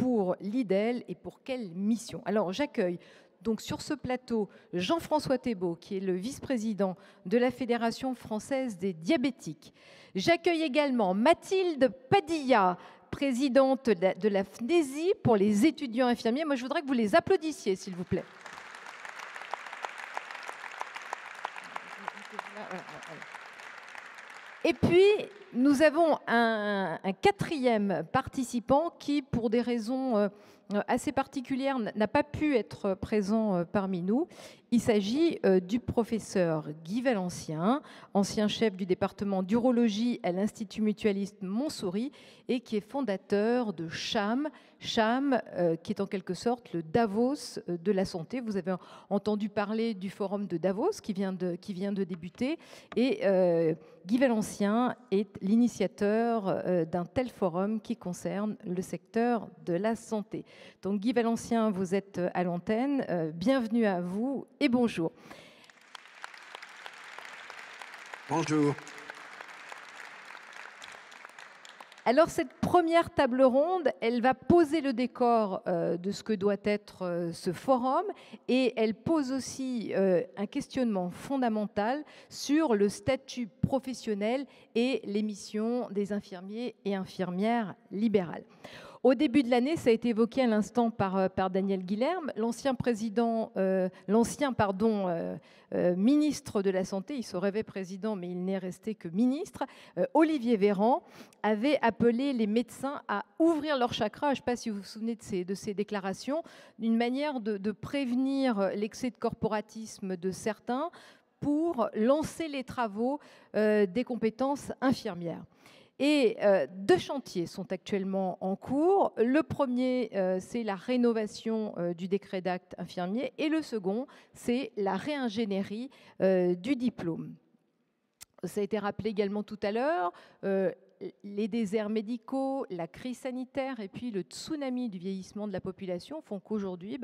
pour l'IDEL et pour quelle mission? Alors j'accueille donc sur ce plateau Jean-François Thébault, qui est le vice-président de la Fédération française des diabétiques. J'accueille également Mathilde Padilla, présidente de la FNESI pour les étudiants infirmiers. Moi, je voudrais que vous les applaudissiez, s'il vous plaît. Et puis, nous avons un quatrième participant qui, pour des raisons assez particulières, n'a pas pu être présent parmi nous. Il s'agit du professeur Guy Valencien, ancien chef du département d'urologie à l'Institut mutualiste Montsouris et qui est fondateur de CHAM, qui est en quelque sorte le Davos de la santé. Vous avez entendu parler du forum de Davos qui vient de débuter, et Guy Valencien est l'initiateur d'un tel forum qui concerne le secteur de la santé. Donc Guy Valencien, vous êtes à l'antenne. Bienvenue à vous et bonjour. Bonjour. Alors cette première table ronde, elle va poser le décor de ce que doit être ce forum, et elle pose aussi un questionnement fondamental sur le statut professionnel et les missions des infirmiers et infirmières libérales. Au début de l'année, ça a été évoqué à l'instant par Daniel Guilherme, l'ancien ministre de la Santé, il se rêvait président, mais il n'est resté que ministre, Olivier Véran, avait appelé les médecins à ouvrir leur chakra. Je ne sais pas si vous vous souvenez de ces déclarations, d'une manière de prévenir l'excès de corporatisme de certains pour lancer les travaux des compétences infirmières. Et deux chantiers sont actuellement en cours. Le premier, c'est la rénovation du décret d'acte infirmier, et le second, c'est la réingénierie du diplôme. Ça a été rappelé également tout à l'heure, les déserts médicaux, la crise sanitaire et puis le tsunami du vieillissement de la population font qu'aujourd'hui,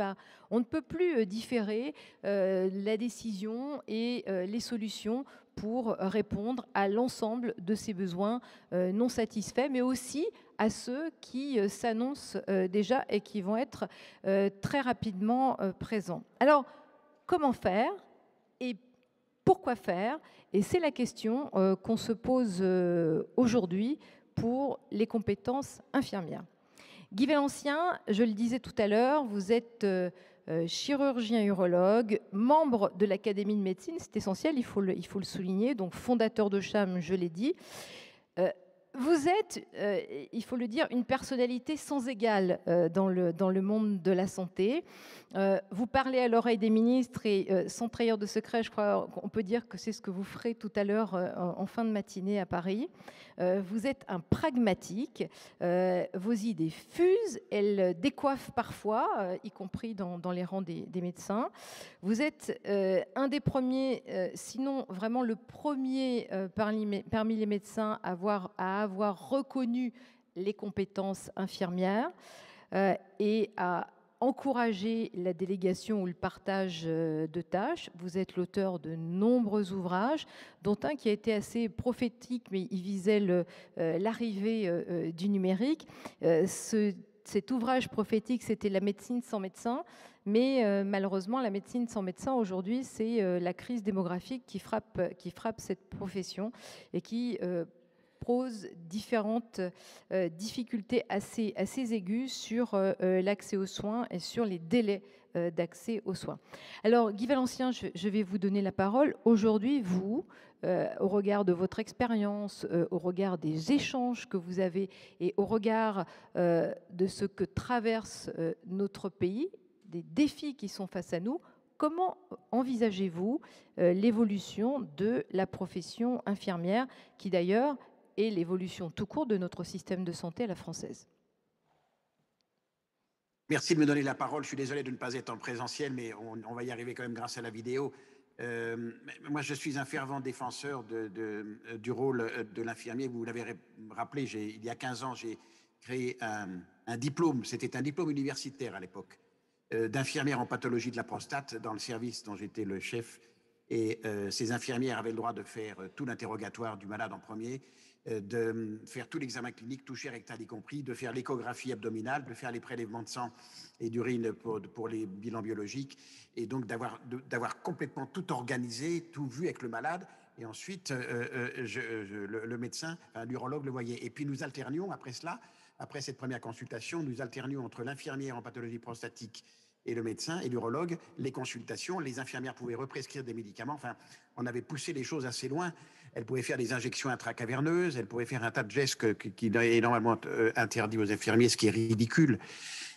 on ne peut plus différer la décision et les solutions pour répondre à l'ensemble de ces besoins non satisfaits, mais aussi à ceux qui s'annoncent déjà et qui vont être très rapidement présents. Alors, comment faire et pourquoi faire? Et c'est la question qu'on se pose aujourd'hui pour les compétences infirmières. Guy Valencien, je le disais tout à l'heure, vous êtes chirurgien urologue, membre de l'Académie de médecine, c'est essentiel, il faut le souligner, donc fondateur de CHAM, je l'ai dit. Vous êtes, il faut le dire, une personnalité sans égale dans le monde de la santé. Vous parlez à l'oreille des ministres et sans trahir de secret, je crois qu'on peut dire que c'est ce que vous ferez tout à l'heure en fin de matinée à Paris. Vous êtes un pragmatique. Vos idées fusent, elles décoiffent parfois, y compris dans les rangs des médecins. Vous êtes un des premiers, sinon vraiment le premier parmi les médecins à avoir reconnu les compétences infirmières et à encourager la délégation ou le partage de tâches. Vous êtes l'auteur de nombreux ouvrages, dont un qui a été assez prophétique, mais il visait l'arrivée du numérique. Cet ouvrage prophétique, c'était La médecine sans médecin, mais malheureusement, la médecine sans médecin, aujourd'hui, c'est la crise démographique qui frappe cette profession et qui pose différentes difficultés assez aiguës sur l'accès aux soins et sur les délais d'accès aux soins. Alors, Guy Valencien, je vais vous donner la parole. Aujourd'hui, vous, au regard de votre expérience, au regard des échanges que vous avez et au regard de ce que traverse notre pays, des défis qui sont face à nous, comment envisagez-vous l'évolution de la profession infirmière, qui d'ailleurs est l'évolution tout court de notre système de santé à la française? Merci de me donner la parole. Je suis désolé de ne pas être en présentiel, mais on va y arriver quand même grâce à la vidéo. Moi, je suis un fervent défenseur du rôle de l'infirmier. Vous l'avez rappelé, il y a 15 ans, j'ai créé un diplôme. C'était un diplôme universitaire à l'époque, d'infirmière en pathologie de la prostate dans le service dont j'étais le chef. Et ces infirmières avaient le droit de faire tout l'interrogatoire du malade en premier. de faire tout l'examen clinique, toucher rectal y compris, de faire l'échographie abdominale, de faire les prélèvements de sang et d'urine pour les bilans biologiques, et donc d'avoir complètement tout organisé, tout vu avec le malade. Et ensuite, le médecin, enfin, l'urologue le voyait. Et puis nous alternions après cela, après cette première consultation, nous alternions entre l'infirmière en pathologie prostatique et le médecin et l'urologue, les consultations. Les infirmières pouvaient represcrire des médicaments. Enfin, on avait poussé les choses assez loin. Elles pouvaient faire des injections intracaverneuses, elles pouvaient faire un tas de gestes qui est normalement interdit aux infirmiers, ce qui est ridicule.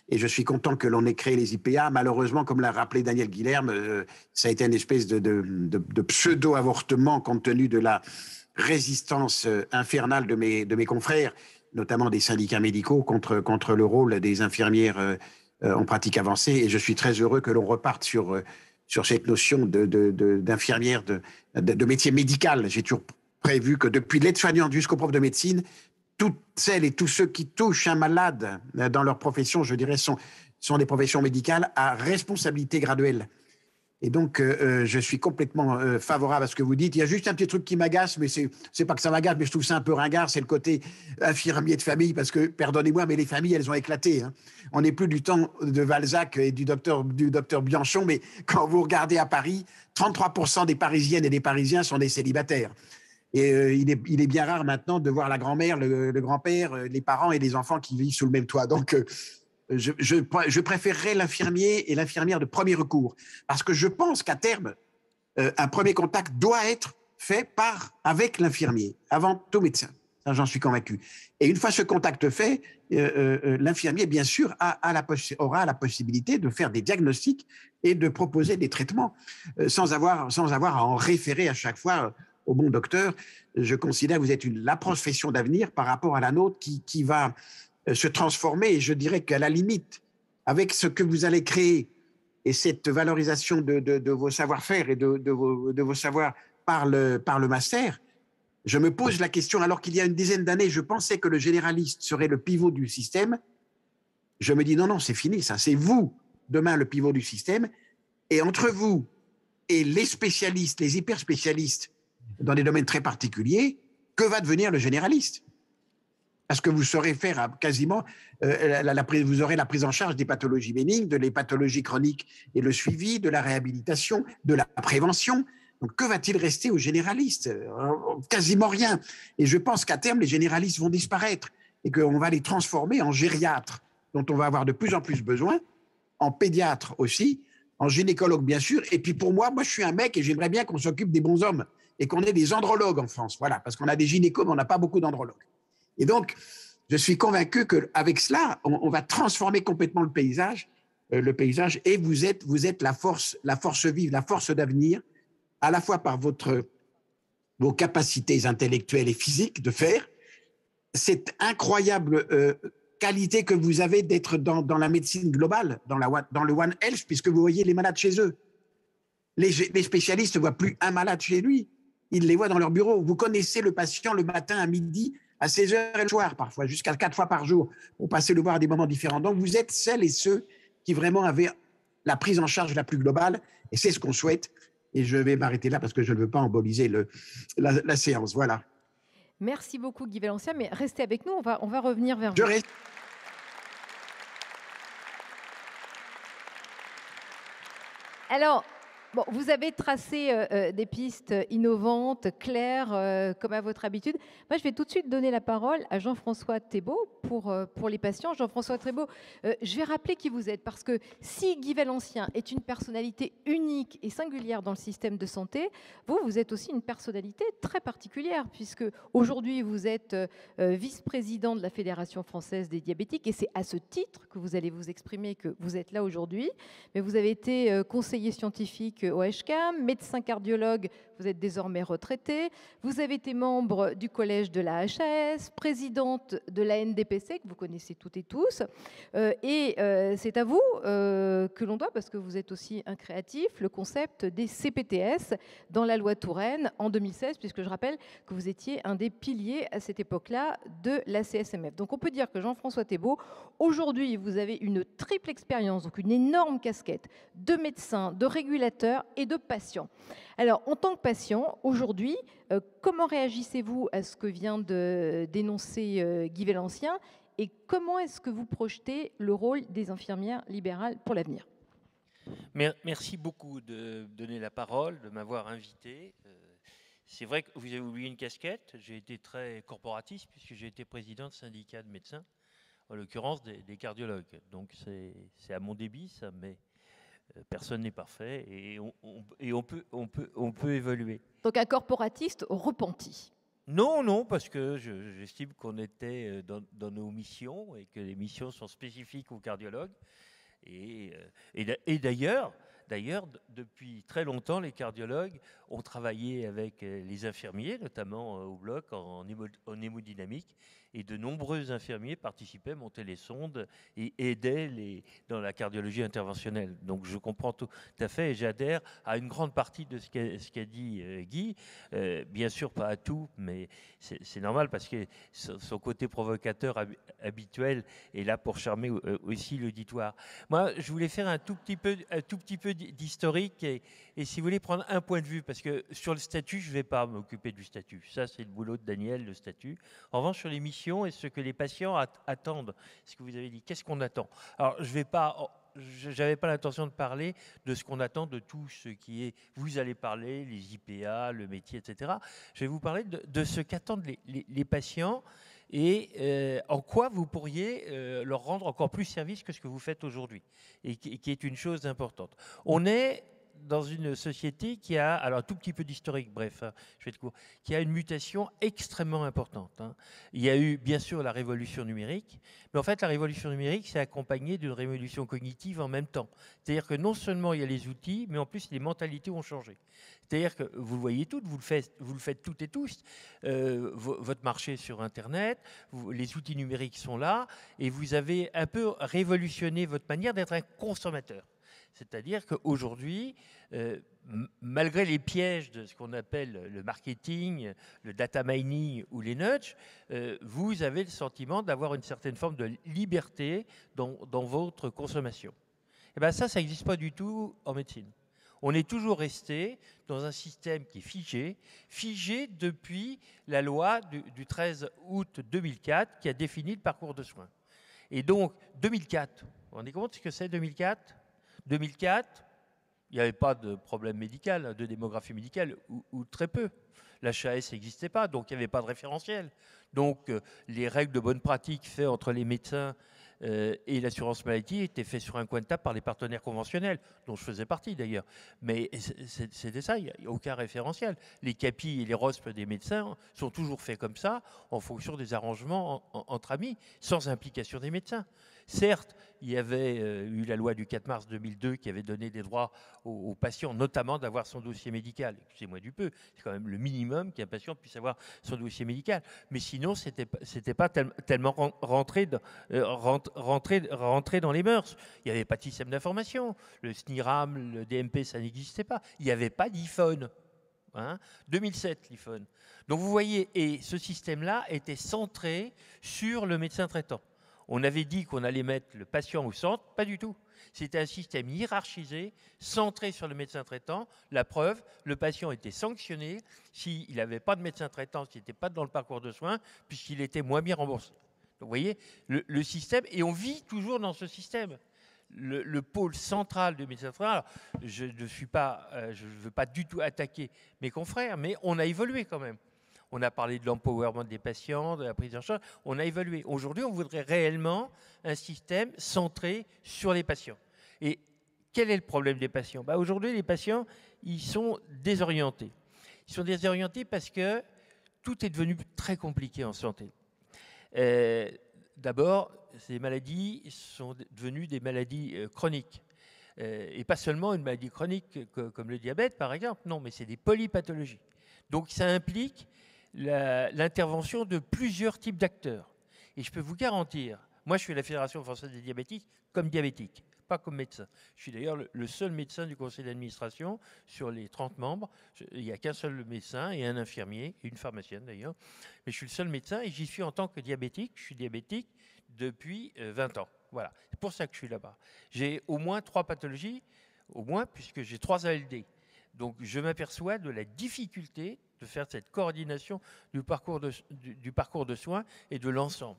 Et je suis content que l'on ait créé les IPA. Malheureusement, comme l'a rappelé Daniel Guilherme, ça a été une espèce de pseudo-avortement compte tenu de la résistance infernale de mes confrères, notamment des syndicats médicaux, contre le rôle des infirmières en pratique avancée. Et je suis très heureux que l'on reparte sur cette notion d'infirmière, de métier médical. J'ai toujours prévu que depuis l'aide-soignante jusqu'au prof de médecine, toutes celles et tous ceux qui touchent un malade dans leur profession, je dirais, sont des professions médicales à responsabilité graduelle. Et donc, je suis complètement favorable à ce que vous dites. Il y a juste un petit truc qui m'agace, mais c'est pas que ça m'agace, mais je trouve ça un peu ringard, c'est le côté infirmier de famille, parce que, pardonnez-moi, mais les familles, elles ont éclaté. Hein. On n'est plus du temps de Balzac et du docteur Bianchon, mais quand vous regardez à Paris, 33% des Parisiennes et des Parisiens sont des célibataires. Et il est bien rare maintenant de voir la grand-mère, le grand-père, les parents et les enfants qui vivent sous le même toit. Donc, je préférerais l'infirmier et l'infirmière de premier recours. Parce que je pense qu'à terme, un premier contact doit être fait avec l'infirmier, avant tout médecin. Ça, j'en suis convaincu. Et une fois ce contact fait, l'infirmier, bien sûr, aura la possibilité de faire des diagnostics et de proposer des traitements sans avoir à en référer à chaque fois au bon docteur. Je considère que vous êtes la profession d'avenir par rapport à la nôtre qui va se transformer. Et je dirais qu'à la limite, avec ce que vous allez créer et cette valorisation de vos savoir-faire et de vos savoirs par le master, je me pose la question, alors qu'il y a une dizaine d'années, je pensais que le généraliste serait le pivot du système. Je me dis non, c'est fini, ça. C'est vous, demain, le pivot du système. Et entre vous et les spécialistes, les hyper spécialistes, dans des domaines très particuliers, que va devenir le généraliste? Parce que vous saurez faire quasiment, vous aurez la prise en charge des pathologies bénignes, des pathologies chroniques et le suivi, de la réhabilitation, de la prévention. Donc, que va-t-il rester aux généralistes? Quasiment rien. Et je pense qu'à terme, les généralistes vont disparaître et qu'on va les transformer en gériatres, dont on va avoir de plus en plus besoin, en pédiatres aussi, en gynécologue bien sûr. Et puis pour moi, je suis un mec et j'aimerais bien qu'on s'occupe des bons hommes et qu'on ait des andrologues en France. Voilà, parce qu'on a des gynécologues, mais on n'a pas beaucoup d'andrologues. Et donc, je suis convaincu qu'avec cela, on va transformer complètement le paysage, et vous êtes la force vive, la force d'avenir, à la fois par vos capacités intellectuelles et physiques de faire, cette incroyable qualité que vous avez d'être dans la médecine globale, dans le One Health, puisque vous voyez les malades chez eux. Les spécialistes ne voient plus un malade chez lui, ils les voient dans leur bureau. Vous connaissez le patient le matin, à midi, à 16h et le soir, parfois, jusqu'à 4 fois par jour, pour passer le voir à des moments différents. Donc, vous êtes celles et ceux qui vraiment avaient la prise en charge la plus globale, et c'est ce qu'on souhaite. Et je vais m'arrêter là parce que je ne veux pas emboliser la séance. Voilà. Merci beaucoup, Guy Valentia, mais restez avec nous, on va revenir vers vous. Je reste. Alors, bon, vous avez tracé des pistes innovantes, claires, comme à votre habitude. Moi, je vais tout de suite donner la parole à Jean-François Thébault pour les patients. Jean-François Thébault, je vais rappeler qui vous êtes, parce que si Guy Valentia est une personnalité unique et singulière dans le système de santé, vous êtes aussi une personnalité très particulière, puisque aujourd'hui, vous êtes vice-président de la Fédération française des diabétiques, et c'est à ce titre que vous allez vous exprimer que vous êtes là aujourd'hui. Mais vous avez été conseiller scientifique au HCAM, médecin cardiologue, vous êtes désormais retraité. Vous avez été membre du collège de la HAS, présidente de la NDPC, que vous connaissez toutes et tous. C'est à vous que l'on doit, parce que vous êtes aussi un créatif, le concept des CPTS dans la loi Touraine en 2016, puisque je rappelle que vous étiez un des piliers à cette époque-là de la CSMF. Donc on peut dire que Jean-François Thébault, aujourd'hui, vous avez une triple expérience, donc une énorme casquette de médecin, de régulateur, docteurs et de patients. Alors, en tant que patient, aujourd'hui, comment réagissez-vous à ce que vient de dénoncer Guy Vélancien et comment est-ce que vous projetez le rôle des infirmières libérales pour l'avenir? Merci beaucoup de donner la parole, de m'avoir invité. C'est vrai que vous avez oublié une casquette. J'ai été très corporatiste puisque j'ai été président de syndicat de médecins, en l'occurrence des cardiologues. Donc c'est à mon débit, ça, mais personne n'est parfait et on peut évoluer. Donc un corporatiste repenti. Non, non, parce que j'estime qu'on était dans nos missions et que les missions sont spécifiques aux cardiologues. Et d'ailleurs, depuis très longtemps, les cardiologues ont travaillé avec les infirmiers, notamment au bloc en hémodynamique, et de nombreux infirmiers participaient, montaient les sondes et aidaient dans la cardiologie interventionnelle. Donc je comprends tout à fait et j'adhère à une grande partie de ce qu'a dit Guy. Bien sûr, pas à tout, mais c'est normal parce que son côté provocateur habituel est là pour charmer aussi l'auditoire. Moi, je voulais faire un tout petit peu d'historique et si vous voulez prendre un point de vue, parce que sur le statut, je ne vais pas m'occuper du statut. Ça, c'est le boulot de Daniel, le statut. En revanche, sur les missions et ce que les patients attendent, ce que vous avez dit, qu'est-ce qu'on attend? Alors, je n'avais pas l'intention de parler de ce qu'on attend de tout ce qui est, vous allez parler, les IPA, le métier, etc. Je vais vous parler de ce qu'attendent les patients et en quoi vous pourriez leur rendre encore plus service que ce que vous faites aujourd'hui, et qui est une chose importante. On est dans une société qui a, alors un tout petit peu d'historique, bref, hein, je vais être court, qui a une mutation extrêmement importante. Hein. Il y a eu bien sûr la révolution numérique, mais en fait la révolution numérique s'est accompagnée d'une révolution cognitive en même temps. C'est-à-dire que non seulement il y a les outils, mais en plus les mentalités ont changé. C'est-à-dire que vous le voyez toutes, vous le faites toutes et tous, votre marché sur Internet, les outils numériques sont là, et vous avez un peu révolutionné votre manière d'être un consommateur. C'est-à-dire qu'aujourd'hui, malgré les pièges de ce qu'on appelle le marketing, le data mining ou les nudges, vous avez le sentiment d'avoir une certaine forme de liberté dans votre consommation. Et bien ça n'existe pas du tout en médecine. On est toujours resté dans un système qui est figé depuis la loi du 13 août 2004 qui a défini le parcours de soins. Et donc, 2004, vous vous rendez compte ce que c'est 2004 ? 2004, il n'y avait pas de problème médical, de démographie médicale, ou très peu. L'HAS n'existait pas, donc il n'y avait pas de référentiel. Donc les règles de bonne pratique faites entre les médecins et l'assurance maladie étaient faites sur un coin de table par les partenaires conventionnels, dont je faisais partie d'ailleurs. Mais c'était ça, il n'y a aucun référentiel. Les CAPI et les ROSP des médecins sont toujours faits comme ça, en fonction des arrangements entre amis, sans implication des médecins. Certes, il y avait eu la loi du 4 mars 2002 qui avait donné des droits aux patients, notamment d'avoir son dossier médical. Excusez-moi du peu, c'est quand même le minimum qu'un patient puisse avoir son dossier médical. Mais sinon, c'était pas tellement rentré dans les mœurs. Il n'y avait pas de système d'information. Le SNIRAM, le DMP, ça n'existait pas. Il n'y avait pas d'iPhone. 2007, l'iPhone. Donc vous voyez, et ce système-là était centré sur le médecin traitant. On avait dit qu'on allait mettre le patient au centre, pas du tout. C'était un système hiérarchisé, centré sur le médecin traitant. La preuve, le patient était sanctionné s'il n'avait pas de médecin traitant, s'il n'était pas dans le parcours de soins, puisqu'il était moins bien remboursé. Donc vous voyez, le système, et on vit toujours dans ce système. Le pôle central du médecin traitant, alors, je ne veux pas du tout attaquer mes confrères, mais on a évolué quand même. On a parlé de l'empowerment des patients, de la prise en charge. On a évolué. Aujourd'hui, on voudrait réellement un système centré sur les patients. Et quel est le problème des patients ? Aujourd'hui, les patients, ils sont désorientés. Ils sont désorientés parce que tout est devenu très compliqué en santé. D'abord, ces maladies sont devenues des maladies chroniques. Et pas seulement une maladie chronique comme le diabète, par exemple. Non, mais c'est des polypathologies. Donc, ça implique l'intervention de plusieurs types d'acteurs. Et je peux vous garantir, moi je suis à la Fédération française des diabétiques comme diabétique, pas comme médecin. Je suis d'ailleurs le seul médecin du conseil d'administration sur les 30 membres. Il n'y a qu'un seul médecin et un infirmier, et une pharmacienne d'ailleurs. Mais je suis le seul médecin et j'y suis en tant que diabétique. Je suis diabétique depuis 20 ans. Voilà, c'est pour ça que je suis là-bas. J'ai au moins 3 pathologies au moins, puisque j'ai 3 ALD. Donc, je m'aperçois de la difficulté de faire cette coordination du parcours de soins et de l'ensemble.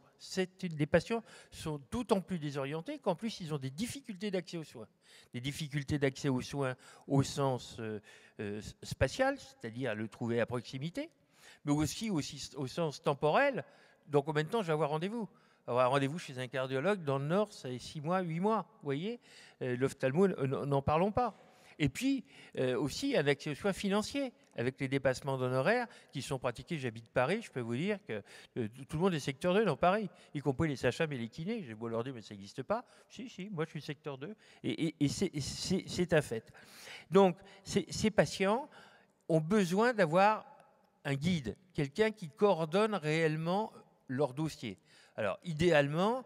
Les patients sont d'autant plus désorientés qu'en plus, ils ont des difficultés d'accès aux soins. Des difficultés d'accès aux soins au sens spatial, c'est-à-dire le trouver à proximité, mais aussi au sens temporel. Donc, combien de temps je vais avoir rendez-vous ? Avoir un rendez-vous chez un cardiologue dans le Nord, ça est 6 mois, 8 mois. Vous voyez, l'ophtalmo, n'en parlons pas. Et puis, aussi, un accès aux soins financiers, avec les dépassements d'honoraires qui sont pratiqués. J'habite Paris, je peux vous dire que tout le monde est secteur 2 dans Paris, y compris les sages-femmes et les kinés. J'ai beau leur dire, mais ça n'existe pas. Si, moi je suis secteur 2. Et c'est un fait. Donc, ces patients ont besoin d'avoir un guide, quelqu'un qui coordonne réellement leur dossier. Alors, idéalement,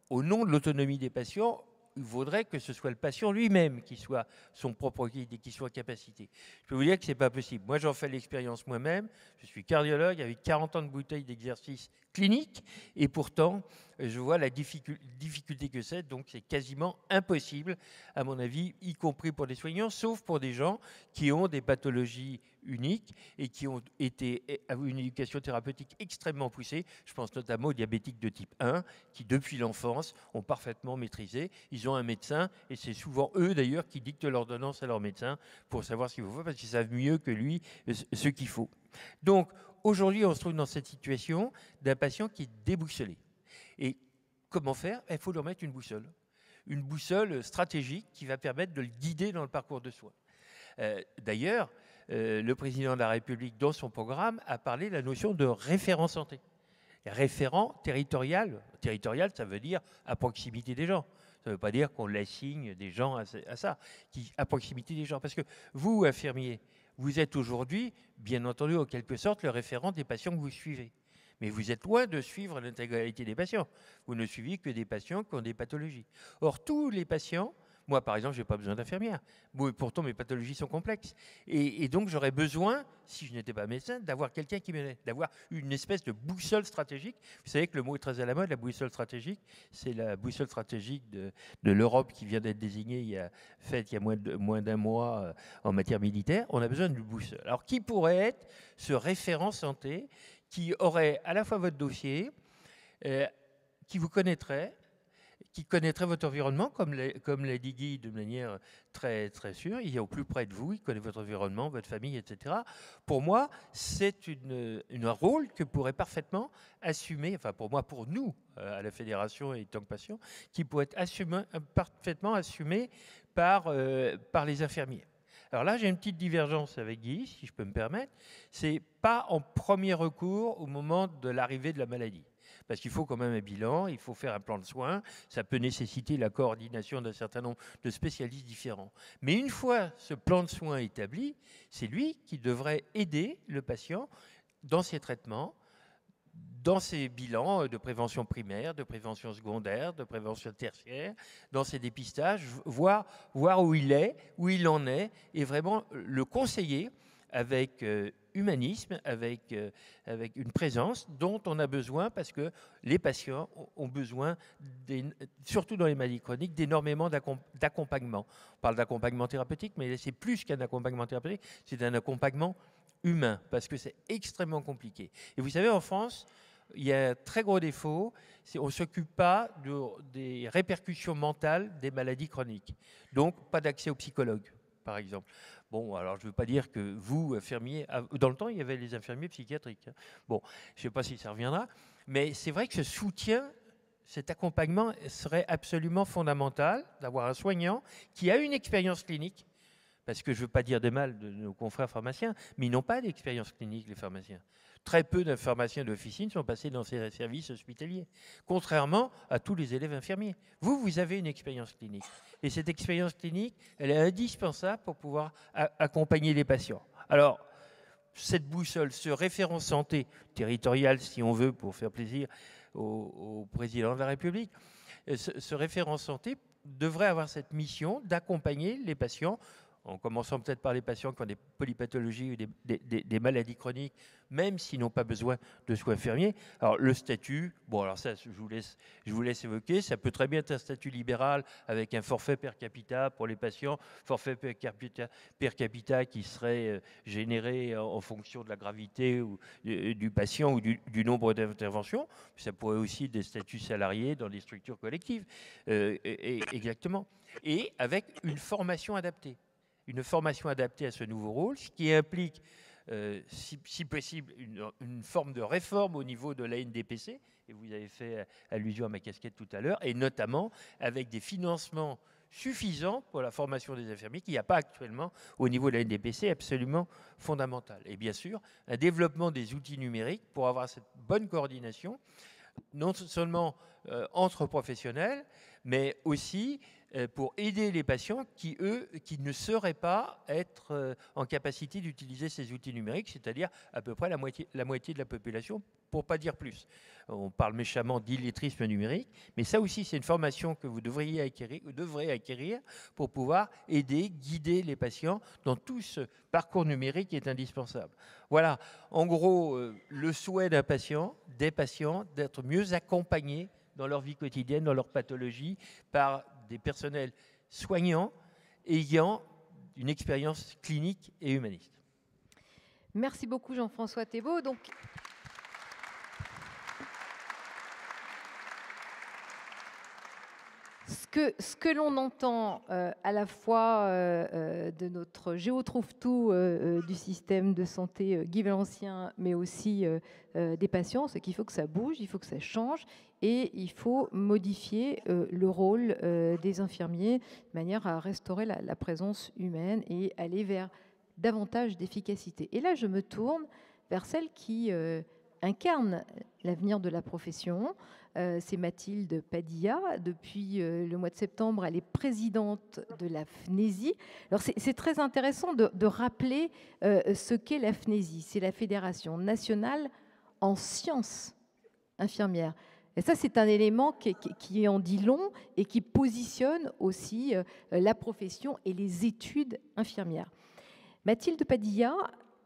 au nom de l'autonomie des patients, il vaudrait que ce soit le patient lui-même qui soit son propre guide et qui soit capacité. Je peux vous dire que ce n'est pas possible. Moi, j'en fais l'expérience moi-même. Je suis cardiologue avec 40 ans de bouteille d'exercice clinique et pourtant, je vois la difficulté que c'est. Donc, c'est quasiment impossible, à mon avis, y compris pour les soignants, sauf pour des gens qui ont des pathologies uniques et qui ont une éducation thérapeutique extrêmement poussée. Je pense notamment aux diabétiques de type 1 qui, depuis l'enfance, ont parfaitement maîtrisé. Ils ont un médecin et c'est souvent eux, d'ailleurs, qui dictent l'ordonnance à leur médecin pour savoir ce qu'il faut faire parce qu'ils savent mieux que lui ce qu'il faut. Donc, aujourd'hui, on se trouve dans cette situation d'un patient qui est déboussolé. Et comment faire ? Il faut leur mettre une boussole stratégique qui va permettre de le guider dans le parcours de soins. D'ailleurs, le président de la République, dans son programme, a parlé de la notion de référent santé. Référent territorial, ça veut dire à proximité des gens. Ça ne veut pas dire qu'on assigne des gens à ça, à proximité des gens. Parce que vous, infirmiers, vous êtes aujourd'hui, bien entendu, en quelque sorte, le référent des patients que vous suivez. Mais vous êtes loin de suivre l'intégralité des patients. Vous ne suivez que des patients qui ont des pathologies. Or, tous les patients, moi par exemple, je n'ai pas besoin d'infirmière. Pourtant, mes pathologies sont complexes. Et donc, j'aurais besoin, si je n'étais pas médecin, d'avoir quelqu'un qui m'aide, d'avoir une espèce de boussole stratégique. Vous savez que le mot est très à la mode, la boussole stratégique. C'est la boussole stratégique de l'Europe qui vient d'être désignée il y a moins d'un mois en matière militaire. On a besoin d'une boussole. Alors, qui pourrait être ce référent santé qui aurait à la fois votre dossier, qui vous connaîtrait, qui connaîtrait votre environnement, comme l'a dit Guy de manière très, très sûre, il est au plus près de vous, il connaît votre environnement, votre famille, etc. Pour moi, c'est un rôle que pourrait parfaitement assumer, enfin pour moi, pour nous, à la Fédération et tant que patient, qui pourrait être parfaitement assumé par les infirmiers. Alors là, j'ai une petite divergence avec Guy, si je peux me permettre. C'est pas en premier recours au moment de l'arrivée de la maladie. Parce qu'il faut quand même un bilan, il faut faire un plan de soins, ça peut nécessiter la coordination d'un certain nombre de spécialistes différents. Mais une fois ce plan de soins établi, c'est lui qui devrait aider le patient dans ses traitements, dans ses bilans de prévention primaire, de prévention secondaire, de prévention tertiaire, dans ses dépistages, voir où il est, où il en est, et vraiment le conseiller avec humanisme, avec une présence dont on a besoin parce que les patients ont besoin, surtout dans les maladies chroniques, d'énormément d'accompagnement. On parle d'accompagnement thérapeutique, mais c'est plus qu'un accompagnement thérapeutique, c'est un accompagnement humain, parce que c'est extrêmement compliqué. Et vous savez, en France, il y a un très gros défaut, c'est qu'on ne s'occupe pas des répercussions mentales des maladies chroniques. Donc, pas d'accès aux psychologues, par exemple. Bon, alors je ne veux pas dire que vous, infirmiers, dans le temps, il y avait les infirmiers psychiatriques. Bon, je ne sais pas si ça reviendra, mais c'est vrai que ce soutien, cet accompagnement serait absolument fondamental, d'avoir un soignant qui a une expérience clinique, parce que je ne veux pas dire de mal de nos confrères pharmaciens, mais ils n'ont pas d'expérience clinique, les pharmaciens. Très peu de pharmaciens d'officine sont passés dans ces services hospitaliers, contrairement à tous les élèves infirmiers. Vous avez une expérience clinique. Et cette expérience clinique, elle est indispensable pour pouvoir accompagner les patients. Alors, cette boussole, ce référent santé territorial, si on veut, pour faire plaisir au président de la République, ce référent santé devrait avoir cette mission d'accompagner les patients en commençant peut-être par les patients qui ont des polypathologies ou des maladies chroniques, même s'ils n'ont pas besoin de soins infirmiers. Alors le statut, bon alors ça je vous laisse évoquer, ça peut très bien être un statut libéral avec un forfait per capita pour les patients, forfait per capita qui serait généré en fonction de la gravité ou, du patient ou du nombre d'interventions. Ça pourrait aussi être des statuts salariés dans des structures collectives, exactement. Et avec une formation adaptée. Une formation adaptée à ce nouveau rôle, ce qui implique, si possible, une forme de réforme au niveau de la NDPC, et vous avez fait allusion à ma casquette tout à l'heure, et notamment avec des financements suffisants pour la formation des infirmiers, qu'il n'y a pas actuellement au niveau de la NDPC, absolument fondamental. Et bien sûr, un développement des outils numériques pour avoir cette bonne coordination, non seulement entre professionnels, mais aussi pour aider les patients qui, eux, qui ne sauraient pas être en capacité d'utiliser ces outils numériques, c'est-à-dire à peu près la moitié de la population, pour ne pas dire plus. On parle méchamment d'illettrisme numérique, mais ça aussi, c'est une formation que vous devrez acquérir pour pouvoir aider, guider les patients dans tout ce parcours numérique qui est indispensable. Voilà, en gros, le souhait des patients, d'être mieux accompagnés dans leur vie quotidienne, dans leur pathologie, par des personnels soignants ayant une expérience clinique et humaniste. Merci beaucoup Jean-François Thébault. Donc, ce que l'on entend à la fois de notre géotrouve-tout du système de santé Guy Valençien, mais aussi des patients, c'est qu'il faut que ça bouge, il faut que ça change, et il faut modifier le rôle des infirmiers de manière à restaurer la présence humaine et aller vers davantage d'efficacité. Et là, je me tourne vers celle qui incarne l'avenir de la profession. C'est Mathilde Padilla. Depuis le mois de septembre, elle est présidente de la FNESI. Alors c'est très intéressant de rappeler ce qu'est la FNESI. C'est la Fédération nationale en sciences infirmières. Et ça, c'est un élément qui en dit long et qui positionne aussi la profession et les études infirmières. Mathilde Padilla,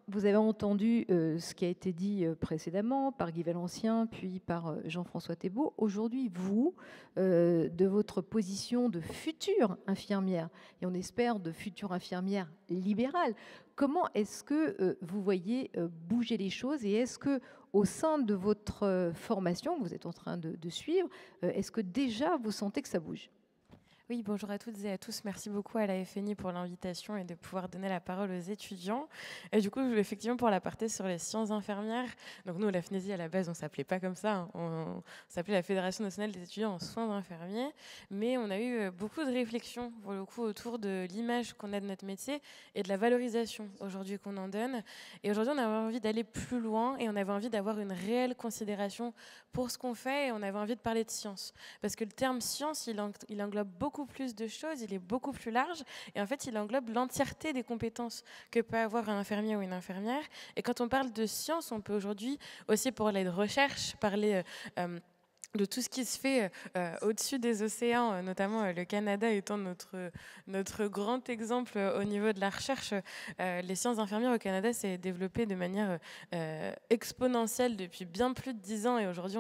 vous avez entendu ce qui a été dit précédemment par Guy Valençien, puis par Jean-François Thébault. Aujourd'hui, vous, de votre position de future infirmière, et on espère de future infirmière libérale, comment est-ce que vous voyez bouger les choses, et est-ce que au sein de votre formation, que vous êtes en train de suivre, est-ce que déjà vous sentez que ça bouge ? Oui, bonjour à toutes et à tous. Merci beaucoup à la FNI pour l'invitation et de pouvoir donner la parole aux étudiants. Et du coup, effectivement, pour la partie sur les sciences infirmières, donc nous, la FNESI, à la base, on ne s'appelait pas comme ça. Hein. On s'appelait la Fédération nationale des étudiants en soins infirmiers. Mais on a eu beaucoup de réflexions, pour le coup, autour de l'image qu'on a de notre métier et de la valorisation aujourd'hui qu'on en donne. Et aujourd'hui, on avait envie d'aller plus loin et on avait envie d'avoir une réelle considération pour ce qu'on fait, et on avait envie de parler de science. Parce que le terme science, il englobe beaucoup plus de choses, il est beaucoup plus large, et en fait il englobe l'entièreté des compétences que peut avoir un infirmier ou une infirmière. Et quand on parle de science, on peut aujourd'hui aussi parler de recherche, parler de tout ce qui se fait au-dessus des océans, notamment le Canada étant notre grand exemple au niveau de la recherche. Les sciences infirmières au Canada s'est développé de manière exponentielle depuis bien plus de 10 ans, et aujourd'hui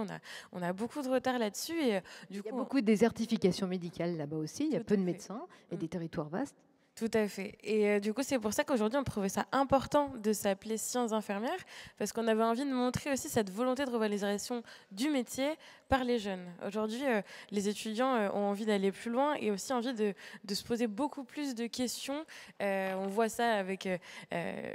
on a beaucoup de retard là-dessus. Et, il y a beaucoup de désertification médicale là-bas aussi, il y a peu de médecins et des territoires vastes. Tout à fait. Et du coup, c'est pour ça qu'aujourd'hui, on trouvait ça important de s'appeler sciences infirmières, parce qu'on avait envie de montrer aussi cette volonté de revalorisation du métier par les jeunes. Aujourd'hui, les étudiants ont envie d'aller plus loin et aussi envie de se poser beaucoup plus de questions. On voit ça avec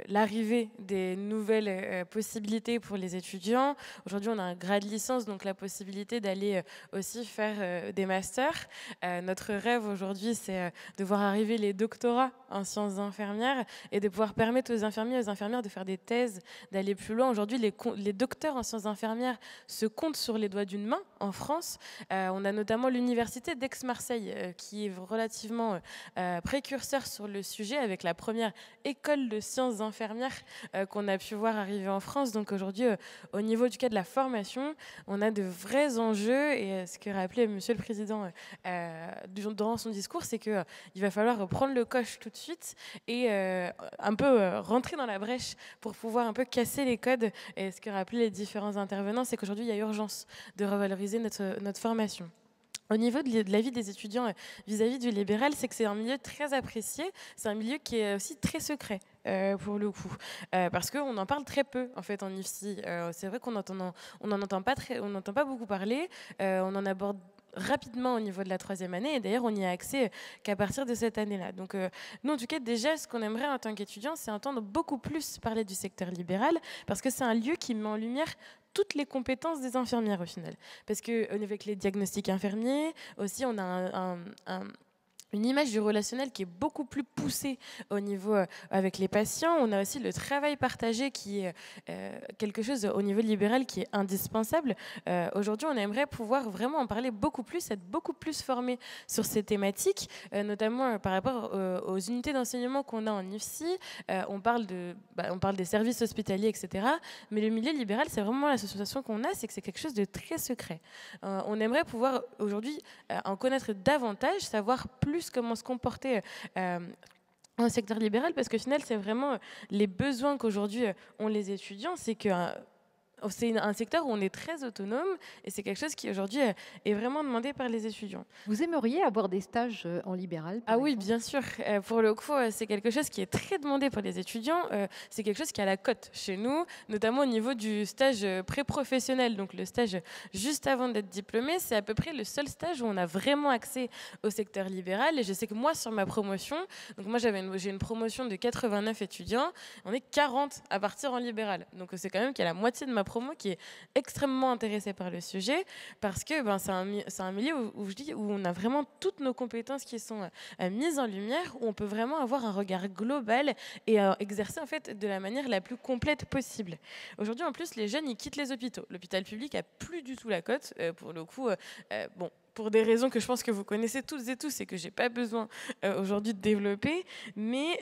l'arrivée des nouvelles possibilités pour les étudiants. Aujourd'hui, on a un grade licence, donc la possibilité d'aller aussi faire des masters. Notre rêve aujourd'hui, c'est de voir arriver les doctorats en sciences infirmières et de pouvoir permettre aux infirmiers et aux infirmières de faire des thèses, d'aller plus loin. Aujourd'hui, les docteurs en sciences infirmières se comptent sur les doigts d'une main. en France. On a notamment l'université d'Aix-Marseille qui est relativement précurseur sur le sujet avec la première école de sciences infirmières qu'on a pu voir arriver en France. Donc aujourd'hui, au niveau du cas de la formation, on a de vrais enjeux et ce que rappelait Monsieur le Président durant son discours, c'est qu'il va falloir prendre le coche tout de suite et un peu rentrer dans la brèche pour pouvoir un peu casser les codes. Et ce que rappelaient les différents intervenants, c'est qu'aujourd'hui, il y a urgence de revaloriser notre formation. Au niveau de la vie des étudiants vis-à-vis du libéral, c'est que c'est un milieu très apprécié, c'est un milieu qui est aussi très secret. Pour le coup, parce qu'on en parle très peu en fait en IFSI. C'est vrai qu'on n'en entend pas beaucoup parler. On en aborde rapidement au niveau de la 3e année et d'ailleurs on n'y a accès qu'à partir de cette année-là. Donc nous en tout cas déjà ce qu'on aimerait en tant qu'étudiants, c'est entendre beaucoup plus parler du secteur libéral parce que c'est un lieu qui met en lumière toutes les compétences des infirmières au final. Parce qu'avec les diagnostics infirmiers aussi on a une image du relationnel qui est beaucoup plus poussée au niveau avec les patients. On a aussi le travail partagé qui est quelque chose au niveau libéral qui est indispensable. Aujourd'hui, on aimerait pouvoir vraiment en parler beaucoup plus, être beaucoup plus formé sur ces thématiques, notamment par rapport aux unités d'enseignement qu'on a en IFSI. On parle des services hospitaliers, etc. Mais le milieu libéral, c'est vraiment l'association qu'on a, c'est que c'est quelque chose de très secret. On aimerait pouvoir aujourd'hui en connaître davantage, savoir plus comment se comporter en secteur libéral, parce qu'au final, c'est vraiment les besoins qu'aujourd'hui ont les étudiants, c'est que c'est un secteur où on est très autonome et c'est quelque chose qui aujourd'hui est vraiment demandé par les étudiants. Vous aimeriez avoir des stages en libéral par oui, exemple? bien sûr. Pour le coup, c'est quelque chose qui est très demandé par les étudiants. C'est quelque chose qui a la cote chez nous, notamment au niveau du stage pré-professionnel. Donc le stage juste avant d'être diplômé, c'est à peu près le seul stage où on a vraiment accès au secteur libéral. Et je sais que moi, sur ma promotion, donc moi j'ai une promotion de 89 étudiants, on est 40 à partir en libéral. Donc c'est quand même qu'il y a la moitié de ma promo qui est extrêmement intéressé par le sujet parce que c'est un milieu où on a vraiment toutes nos compétences qui sont mises en lumière, où on peut vraiment avoir un regard global et exercer en fait de la manière la plus complète possible. Aujourd'hui, en plus, les jeunes, ils quittent les hôpitaux. L'hôpital public a plus du tout la cote. Pour le coup, pour des raisons que je pense que vous connaissez toutes et tous et que j'ai pas besoin aujourd'hui de développer, mais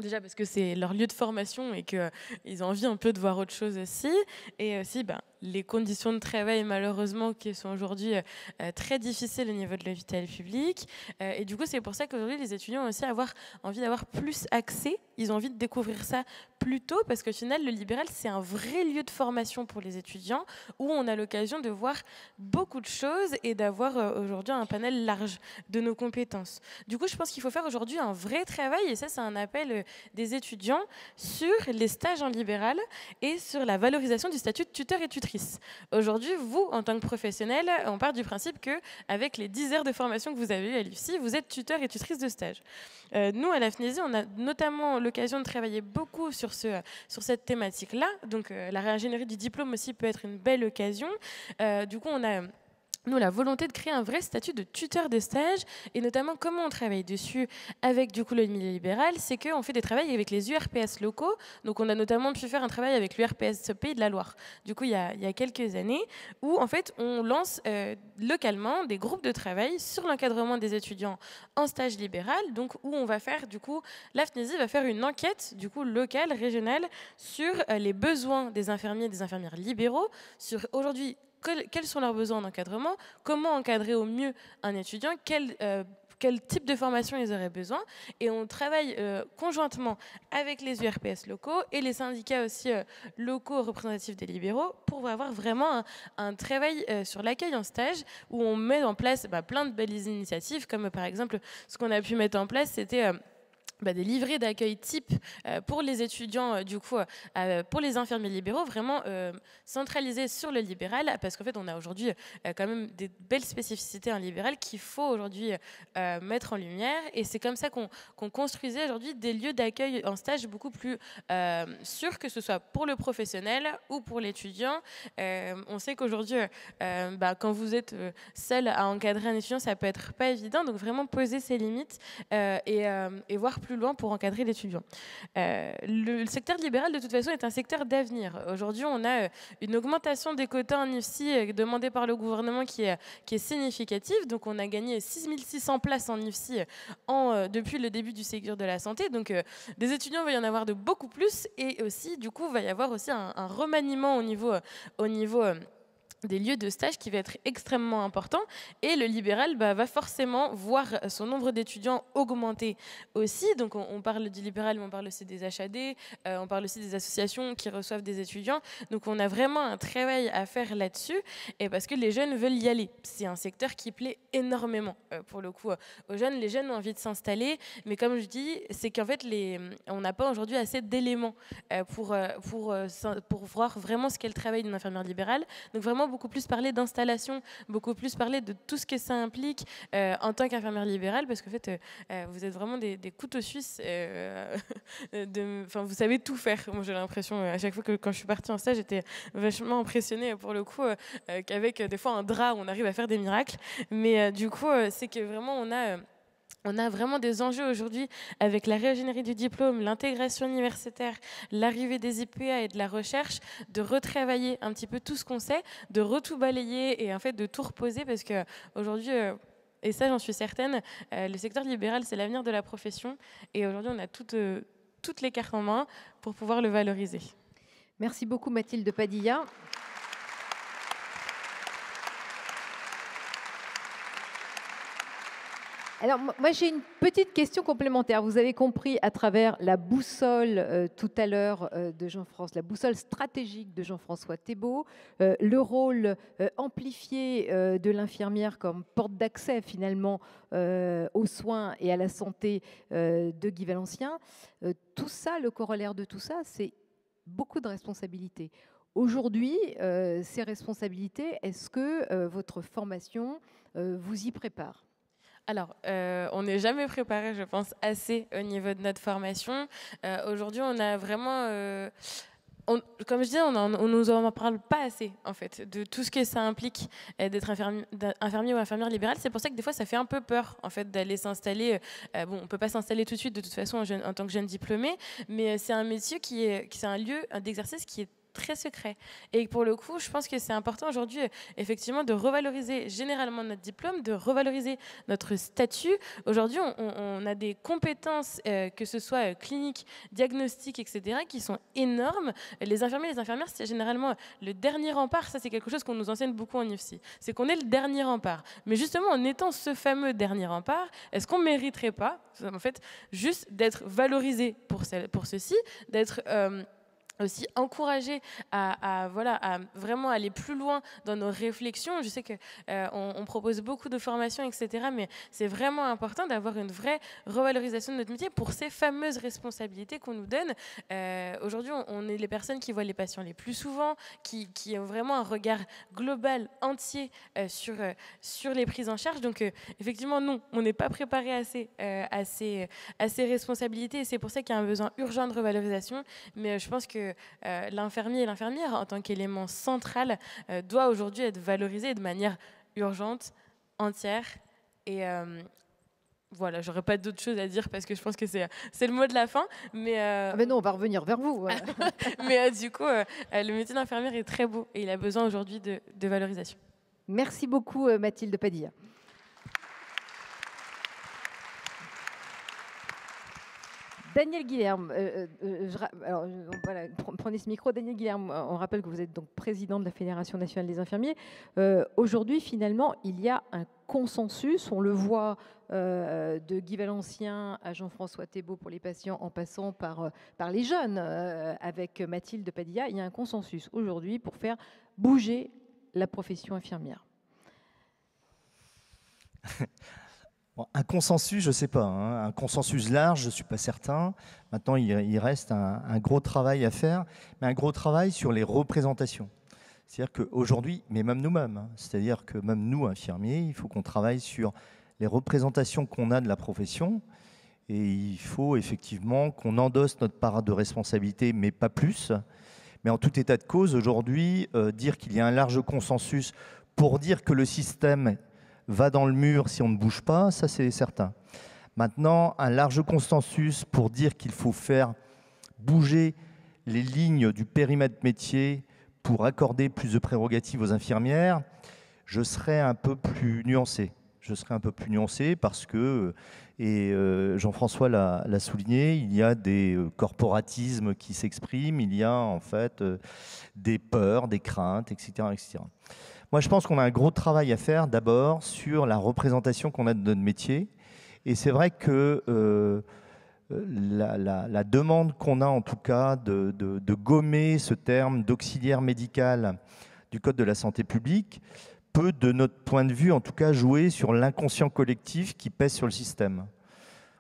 déjà parce que c'est leur lieu de formation et qu'ils ont envie un peu de voir autre chose aussi. Et aussi, les conditions de travail, malheureusement, qui sont aujourd'hui très difficiles au niveau de l'hôpital public. Et du coup, c'est pour ça qu'aujourd'hui, les étudiants ont aussi envie d'avoir plus accès. Ils ont envie de découvrir ça plus tôt, parce qu'au final, le libéral, c'est un vrai lieu de formation pour les étudiants, où on a l'occasion de voir beaucoup de choses et d'avoir aujourd'hui un panel large de nos compétences. Du coup, je pense qu'il faut faire aujourd'hui un vrai travail, et ça, c'est un appel des étudiants sur les stages en libéral et sur la valorisation du statut de tuteur et tutrice. Aujourd'hui, vous, en tant que professionnel, on part du principe qu'avec les 10 heures de formation que vous avez eues à l'IFSI, vous êtes tuteur et tutrice de stage. Nous, à la FNESI, on a notamment l'occasion de travailler beaucoup sur cette thématique-là. Donc, la réingénierie du diplôme aussi peut être une belle occasion. Du coup, on a nous, la volonté de créer un vrai statut de tuteur de stage, et notamment comment on travaille dessus avec du coup le milieu libéral, c'est qu'on fait des travaux avec les URPS locaux. Donc on a notamment pu faire un travail avec l'URPS Pays de la Loire, du coup il y a quelques années, où en fait on lance localement des groupes de travail sur l'encadrement des étudiants en stage libéral, donc où on va faire du coup, la FNESI va faire une enquête du coup locale, régionale, sur les besoins des infirmiers et des infirmières libéraux, sur aujourd'hui quels sont leurs besoins d'encadrement, comment encadrer au mieux un étudiant, quel type de formation ils auraient besoin. Et on travaille conjointement avec les URPS locaux et les syndicats aussi locaux représentatifs des libéraux pour avoir vraiment un travail sur l'accueil en stage où on met en place plein de belles initiatives, comme par exemple ce qu'on a pu mettre en place, c'était des livrets d'accueil type pour les étudiants, du coup, pour les infirmiers libéraux, vraiment centralisés sur le libéral, parce qu'en fait, on a aujourd'hui quand même des belles spécificités en libéral qu'il faut aujourd'hui mettre en lumière. Et c'est comme ça qu'on construisait aujourd'hui des lieux d'accueil en stage beaucoup plus sûrs, que ce soit pour le professionnel ou pour l'étudiant. On sait qu'aujourd'hui, quand vous êtes seul à encadrer un étudiant, ça peut être pas évident. Donc vraiment poser ses limites et voir plus plus loin pour encadrer l'étudiant. Le secteur libéral, de toute façon, est un secteur d'avenir. Aujourd'hui, on a une augmentation des quotas en IFSI demandée par le gouvernement qui est significative. Donc, on a gagné 6600 places en IFSI depuis le début du Ségur de la santé. Donc, des étudiants, il va y en avoir de beaucoup plus. Et aussi, du coup, il va y avoir aussi un remaniement au niveau des lieux de stage qui va être extrêmement important, et le libéral va forcément voir son nombre d'étudiants augmenter aussi. Donc on parle du libéral, mais on parle aussi des HAD, on parle aussi des associations qui reçoivent des étudiants. Donc on a vraiment un travail à faire là-dessus, et parce que les jeunes veulent y aller. C'est un secteur qui plaît énormément pour le coup aux jeunes. Les jeunes ont envie de s'installer, mais comme je dis, c'est qu'en fait on n'a pas aujourd'hui assez d'éléments pour voir vraiment ce qu'est le travail d'une infirmière libérale. Donc vraiment beaucoup plus parler d'installation, beaucoup plus parler de tout ce que ça implique en tant qu'infirmière libérale, parce qu'en fait, vous êtes vraiment des couteaux suisses. Vous savez tout faire. Moi, j'ai l'impression, à chaque fois que quand je suis partie en stage, j'étais vachement impressionnée pour le coup, qu'avec des fois un drap, on arrive à faire des miracles. Mais du coup, c'est que vraiment, on a vraiment des enjeux aujourd'hui avec la réingénierie du diplôme, l'intégration universitaire, l'arrivée des IPA et de la recherche, de retravailler un petit peu tout ce qu'on sait, de tout balayer et en fait de tout reposer, parce qu'aujourd'hui, et ça j'en suis certaine, le secteur libéral c'est l'avenir de la profession, et aujourd'hui on a toutes les cartes en main pour pouvoir le valoriser. Merci beaucoup Mathilde Padilla. Alors, moi, j'ai une petite question complémentaire. Vous avez compris à travers la boussole tout à l'heure de Jean-François, la boussole stratégique de Jean-François Thébault, le rôle amplifié de l'infirmière comme porte d'accès finalement aux soins et à la santé de Guy Valencien. Tout ça, le corollaire de tout ça, c'est beaucoup de responsabilités. Aujourd'hui, ces responsabilités, est-ce que votre formation vous y prépare ? Alors, on n'est jamais préparé, je pense, assez au niveau de notre formation. Aujourd'hui, on a vraiment... comme je disais, on ne nous en parle pas assez, en fait, de tout ce que ça implique d'être infirmier ou infirmière libérale. C'est pour ça que des fois, ça fait un peu peur, en fait, d'aller s'installer. On ne peut pas s'installer tout de suite, de toute façon, en tant que jeune diplômé, mais c'est un métier c'est un lieu d'exercice qui est très secret. Et pour le coup, je pense que c'est important aujourd'hui, effectivement, de revaloriser généralement notre diplôme, de revaloriser notre statut. Aujourd'hui, on a des compétences, que ce soit cliniques, diagnostiques, etc., qui sont énormes. Les infirmiers et les infirmières, c'est généralement le dernier rempart. Ça, c'est quelque chose qu'on nous enseigne beaucoup en IFSI. C'est qu'on est le dernier rempart. Mais justement, en étant ce fameux dernier rempart, est-ce qu'on ne mériterait pas, en fait, juste d'être valorisé pour ceci, d'être... aussi encourager à vraiment aller plus loin dans nos réflexions. Je sais qu'on propose beaucoup de formations, etc., mais c'est vraiment important d'avoir une vraie revalorisation de notre métier pour ces fameuses responsabilités qu'on nous donne. Aujourd'hui, on est les personnes qui voient les patients les plus souvent, qui ont vraiment un regard global, entier sur les prises en charge. Donc, effectivement, non, on n'est pas préparé assez à ces responsabilités, et c'est pour ça qu'il y a un besoin urgent de revalorisation. Mais je pense que l'infirmier et l'infirmière, en tant qu'élément central, doit aujourd'hui être valorisé de manière urgente, entière. Et voilà, j'aurais pas d'autre chose à dire parce que je pense que c'est le mot de la fin. Mais non, on va revenir vers vous. Mais du coup, le métier d'infirmière est très beau et il a besoin aujourd'hui de valorisation. Merci beaucoup Mathilde Padilla. Daniel Guilherme, prenez ce micro. Daniel Guilherme, on rappelle que vous êtes donc président de la Fédération nationale des infirmiers. Aujourd'hui, finalement, il y a un consensus, on le voit de Guy Valencien à Jean-François Thébault pour les patients, en passant par les jeunes, avec Mathilde Padilla. Il y a un consensus aujourd'hui pour faire bouger la profession infirmière. Bon, un consensus, je ne sais pas. Un consensus large, je ne suis pas certain. Maintenant, il reste un gros travail à faire, mais un gros travail sur les représentations. C'est-à-dire qu'aujourd'hui, mais même nous-mêmes, c'est-à-dire que même nous, infirmiers, il faut qu'on travaille sur les représentations qu'on a de la profession, et il faut effectivement qu'on endosse notre part de responsabilité, mais pas plus. Mais en tout état de cause, aujourd'hui, dire qu'il y a un large consensus pour dire que le système va dans le mur si on ne bouge pas, ça c'est certain. Maintenant, un large consensus pour dire qu'il faut faire bouger les lignes du périmètre métier pour accorder plus de prérogatives aux infirmières, je serais un peu plus nuancé. Je serais un peu plus nuancé parce que, et Jean-François l'a souligné, il y a des corporatismes qui s'expriment, il y a en fait des peurs, des craintes, etc., etc. Moi, je pense qu'on a un gros travail à faire d'abord sur la représentation qu'on a de notre métier. Et c'est vrai que la demande qu'on a en tout cas de gommer ce terme d'auxiliaire médical du Code de la santé publique peut, de notre point de vue, en tout cas, jouer sur l'inconscient collectif qui pèse sur le système.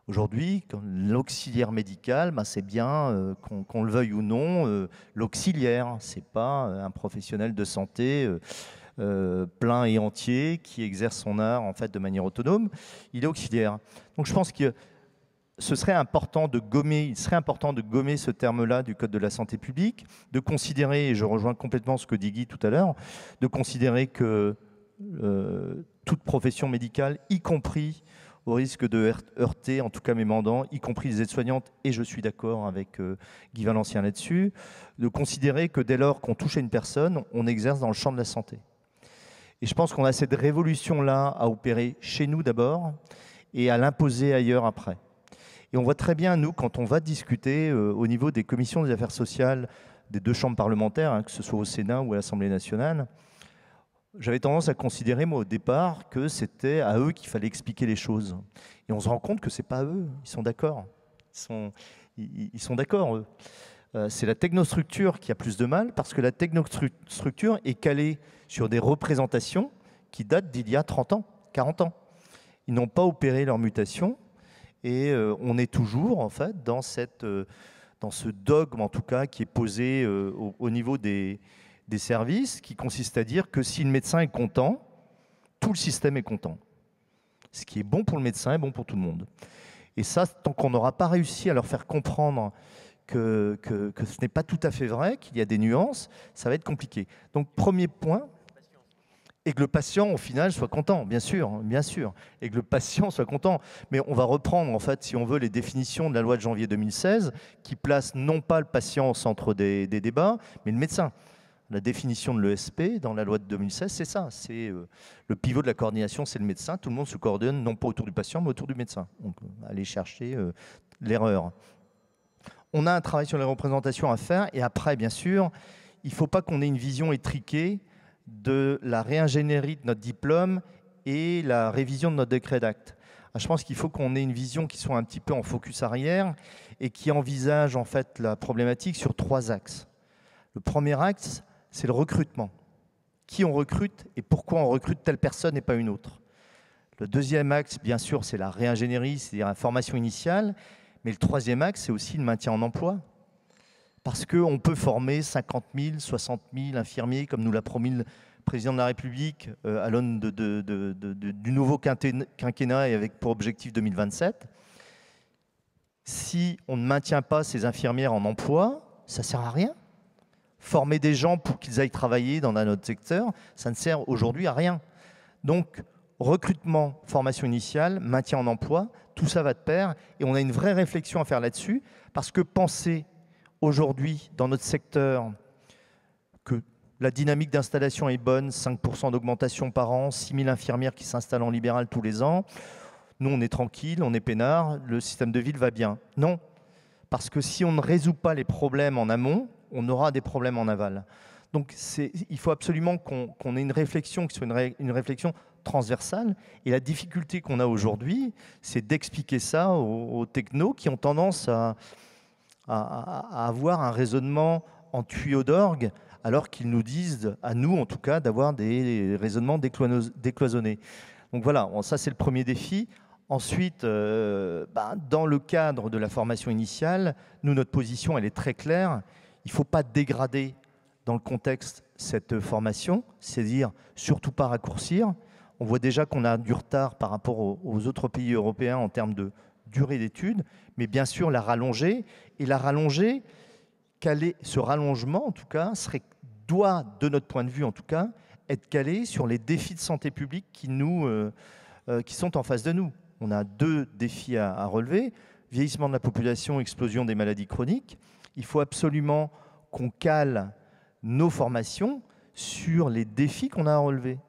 Aujourd'hui, l'auxiliaire médical, ben c'est bien, qu'on le veuille ou non, l'auxiliaire, c'est pas un professionnel de santé plein et entier qui exerce son art en fait de manière autonome, il est auxiliaire. Donc je pense que ce serait important de gommer, il serait important de gommer ce terme-là du Code de la santé publique, de considérer, et je rejoins complètement ce que dit Guy tout à l'heure, de considérer que toute profession médicale, y compris au risque de heurter en tout cas mes mandants, y compris les aides-soignantes, et je suis d'accord avec Guy Valencien là-dessus, de considérer que dès lors qu'on touche à une personne, on exerce dans le champ de la santé. Et je pense qu'on a cette révolution-là à opérer chez nous d'abord et à l'imposer ailleurs après. Et on voit très bien, nous, quand on va discuter au niveau des commissions des affaires sociales des deux chambres parlementaires, hein, que ce soit au Sénat ou à l'Assemblée nationale, j'avais tendance à considérer, moi, au départ, que c'était à eux qu'il fallait expliquer les choses. Et on se rend compte que ce n'est pas à eux, ils sont d'accord. Ils sont d'accord, eux. C'est la technostructure qui a plus de mal, parce que la technostructure est calée sur des représentations qui datent d'il y a 30 ans, 40 ans. Ils n'ont pas opéré leur mutation, et on est toujours, en fait, dans ce dogme, en tout cas, qui est posé au niveau des services, qui consiste à dire que si le médecin est content, tout le système est content. Ce qui est bon pour le médecin est bon pour tout le monde. Et ça, tant qu'on n'aura pas réussi à leur faire comprendre que ce n'est pas tout à fait vrai, qu'il y a des nuances, ça va être compliqué. Donc, premier point, et que le patient, au final, soit content, bien sûr, et que le patient soit content. Mais on va reprendre, en fait, si on veut, les définitions de la loi de janvier 2016, qui place non pas le patient au centre des débats, mais le médecin. La définition de l'ESP dans la loi de 2016, c'est ça. C'est le pivot de la coordination, c'est le médecin. Tout le monde se coordonne, non pas autour du patient, mais autour du médecin. Donc, allez chercher l'erreur. On a un travail sur les représentations à faire. Et après, bien sûr, il ne faut pas qu'on ait une vision étriquée de la réingénierie de notre diplôme et la révision de notre décret d'acte. Je pense qu'il faut qu'on ait une vision qui soit un petit peu en focus arrière et qui envisage en fait la problématique sur 3 axes. Le premier axe, c'est le recrutement. Qui on recrute et pourquoi on recrute telle personne et pas une autre. Le deuxième axe, bien sûr, c'est la réingénierie, c'est-à-dire la formation initiale. Mais le troisième axe, c'est aussi le maintien en emploi. Parce qu'on peut former 50 000, 60 000 infirmiers, comme nous l'a promis le président de la République, à l'aune du nouveau quinquennat et avec pour objectif 2027. Si on ne maintient pas ces infirmières en emploi, ça ne sert à rien. Former des gens pour qu'ils aillent travailler dans un autre secteur, ça ne sert aujourd'hui à rien. Donc, recrutement, formation initiale, maintien en emploi, tout ça va de pair. Et on a une vraie réflexion à faire là-dessus, parce que penser aujourd'hui, dans notre secteur, que la dynamique d'installation est bonne, 5% d'augmentation par an, 6 000 infirmières qui s'installent en libéral tous les ans, nous on est tranquille, on est peinard, le système de ville va bien. Non, parce que si on ne résout pas les problèmes en amont, on aura des problèmes en aval. Donc il faut absolument qu'on ait une réflexion qui soit une réflexion transversale. Et la difficulté qu'on a aujourd'hui, c'est d'expliquer ça aux technos qui ont tendance à avoir un raisonnement en tuyau d'orgue, alors qu'ils nous disent, à nous en tout cas, d'avoir des raisonnements décloisonnés. Donc voilà, ça c'est le premier défi. Ensuite, dans le cadre de la formation initiale, nous, notre position, elle est très claire. Il ne faut pas dégrader dans le contexte cette formation, c'est-à-dire surtout pas raccourcir. On voit déjà qu'on a du retard par rapport aux autres pays européens en termes de durée d'études, mais bien sûr la rallonger. Et la rallonger, ce rallongement en tout cas, doit, de notre point de vue en tout cas, être calé sur les défis de santé publique qui sont en face de nous. on a 2 défis à relever. Vieillissement de la population, explosion des maladies chroniques. Il faut absolument qu'on cale nos formations sur les défis qu'on a à relever.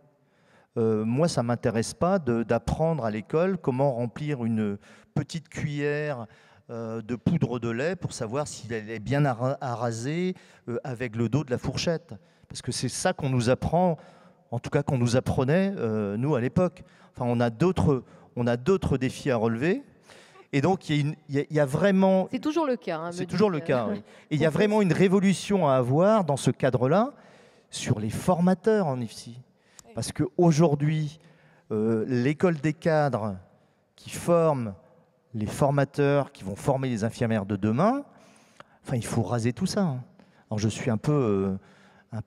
Moi, ça ne m'intéresse pas d'apprendre à l'école comment remplir une petite cuillère de poudre de lait pour savoir si elle est bien arasée avec le dos de la fourchette. Parce que c'est ça qu'on nous apprend, en tout cas qu'on nous apprenait, nous, à l'époque. Enfin, on a d'autres défis à relever. Et donc, il y a vraiment... C'est toujours le cas. Hein, c'est toujours le cas, oui. Et il y a vraiment une révolution à avoir dans ce cadre-là sur les formateurs en IFSI. Parce qu'aujourd'hui, l'école des cadres qui forme les formateurs, qui vont former les infirmières de demain, enfin, il faut raser tout ça. Hein. Alors, je suis un peu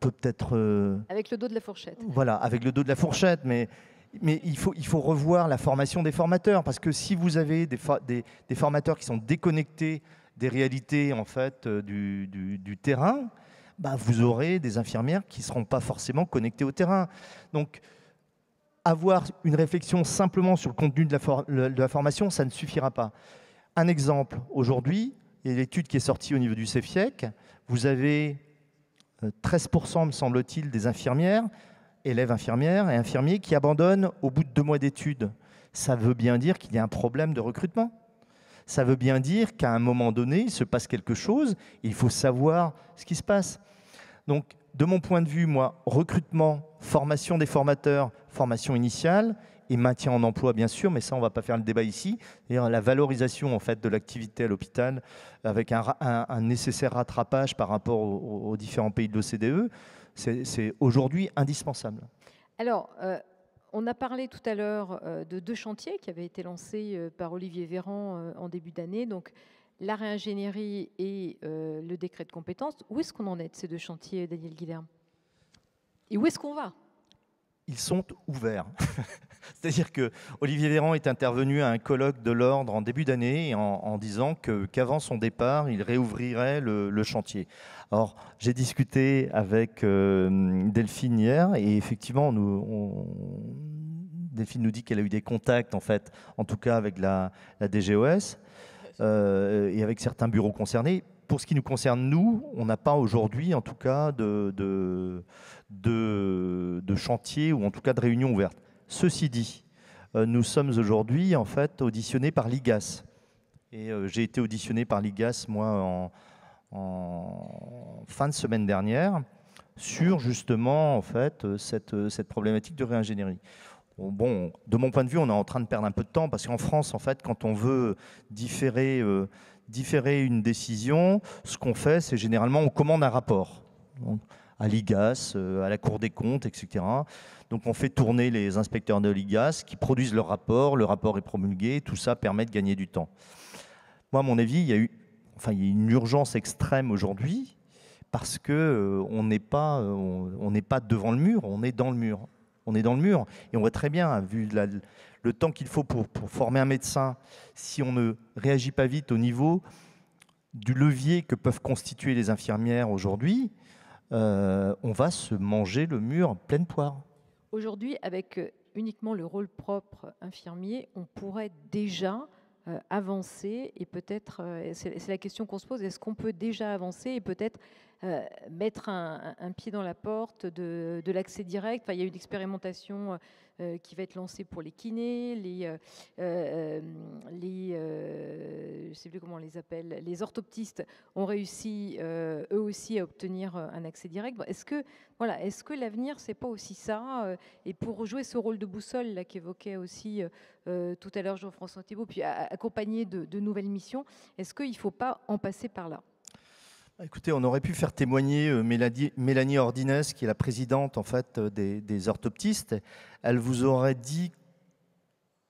peut-être... Avec le dos de la fourchette. Voilà, avec le dos de la fourchette, mais il faut revoir la formation des formateurs, parce que si vous avez des formateurs qui sont déconnectés des réalités en fait, du terrain, bah, vous aurez des infirmières qui ne seront pas forcément connectées au terrain. Donc, avoir une réflexion simplement sur le contenu de la formation, ça ne suffira pas. Un exemple, aujourd'hui, il y a l'étude qui est sortie au niveau du CEFIEC, vous avez 13%, me semble-t-il, des infirmières, élèves infirmières et infirmiers qui abandonnent au bout de 2 mois d'études. Ça veut bien dire qu'il y a un problème de recrutement. Ça veut bien dire qu'à un moment donné, il se passe quelque chose et il faut savoir ce qui se passe. Donc, de mon point de vue, moi, recrutement, formation des formateurs, formation initiale et maintien en emploi, bien sûr, mais ça, on ne va pas faire le débat ici. D'ailleurs, la valorisation en fait, de l'activité à l'hôpital avec un nécessaire rattrapage par rapport aux différents pays de l'OCDE, c'est aujourd'hui indispensable. Alors, on a parlé tout à l'heure de 2 chantiers qui avaient été lancés par Olivier Véran en début d'année, donc la réingénierie et le décret de compétences. Où est-ce qu'on en est de ces 2 chantiers, Daniel Guilherme? Et où est-ce qu'on va? Ils sont ouverts. C'est-à-dire que Olivier Véran est intervenu à un colloque de l'ordre en début d'année en disant qu'avant son départ, il réouvrirait le chantier. Alors, j'ai discuté avec Delphine hier et effectivement, Delphine nous dit qu'elle a eu des contacts, en tout cas avec la DGOS et avec certains bureaux concernés. Pour ce qui nous concerne, nous, on n'a pas aujourd'hui, en tout cas, de chantier ou en tout cas de réunion ouverte. Ceci dit, nous sommes aujourd'hui en fait auditionnés par l'IGAS. Et j'ai été auditionné par l'IGAS, moi, en fin de semaine dernière, sur justement en fait cette problématique de réingénierie. Bon, de mon point de vue, on est en train de perdre un peu de temps parce qu'en France, en fait, quand on veut différer une décision, ce qu'on fait, c'est généralement on commande un rapport. Donc, à l'IGAS, à la Cour des comptes, etc. Donc on fait tourner les inspecteurs de l'IGAS qui produisent leur rapport, le rapport est promulgué, tout ça permet de gagner du temps. Moi, à mon avis, il y a une urgence extrême aujourd'hui parce qu'on n'est pas devant le mur, on est dans le mur. On est dans le mur et on voit très bien, vu le temps qu'il faut pour former un médecin, si on ne réagit pas vite au niveau du levier que peuvent constituer les infirmières aujourd'hui, on va se manger le mur pleine poire. Aujourd'hui, avec uniquement le rôle propre infirmier, on pourrait déjà avancer et peut-être, c'est la question qu'on se pose, est-ce qu'on peut déjà avancer et peut-être mettre un pied dans la porte de l'accès direct. Enfin, il y a une expérimentation qui va être lancée pour les kinés, je ne sais plus comment on les appelle, les orthoptistes ont réussi eux aussi à obtenir un accès direct. Est-ce que l'avenir, c'est pas aussi ça et pour jouer ce rôle de boussole là qu'évoquait aussi tout à l'heure Jean-François Thibault, puis accompagné de nouvelles missions, est-ce qu'il ne faut pas en passer par là? Écoutez, on aurait pu faire témoigner Mélanie Ordines, qui est la présidente en fait, des orthoptistes. Elle vous aurait dit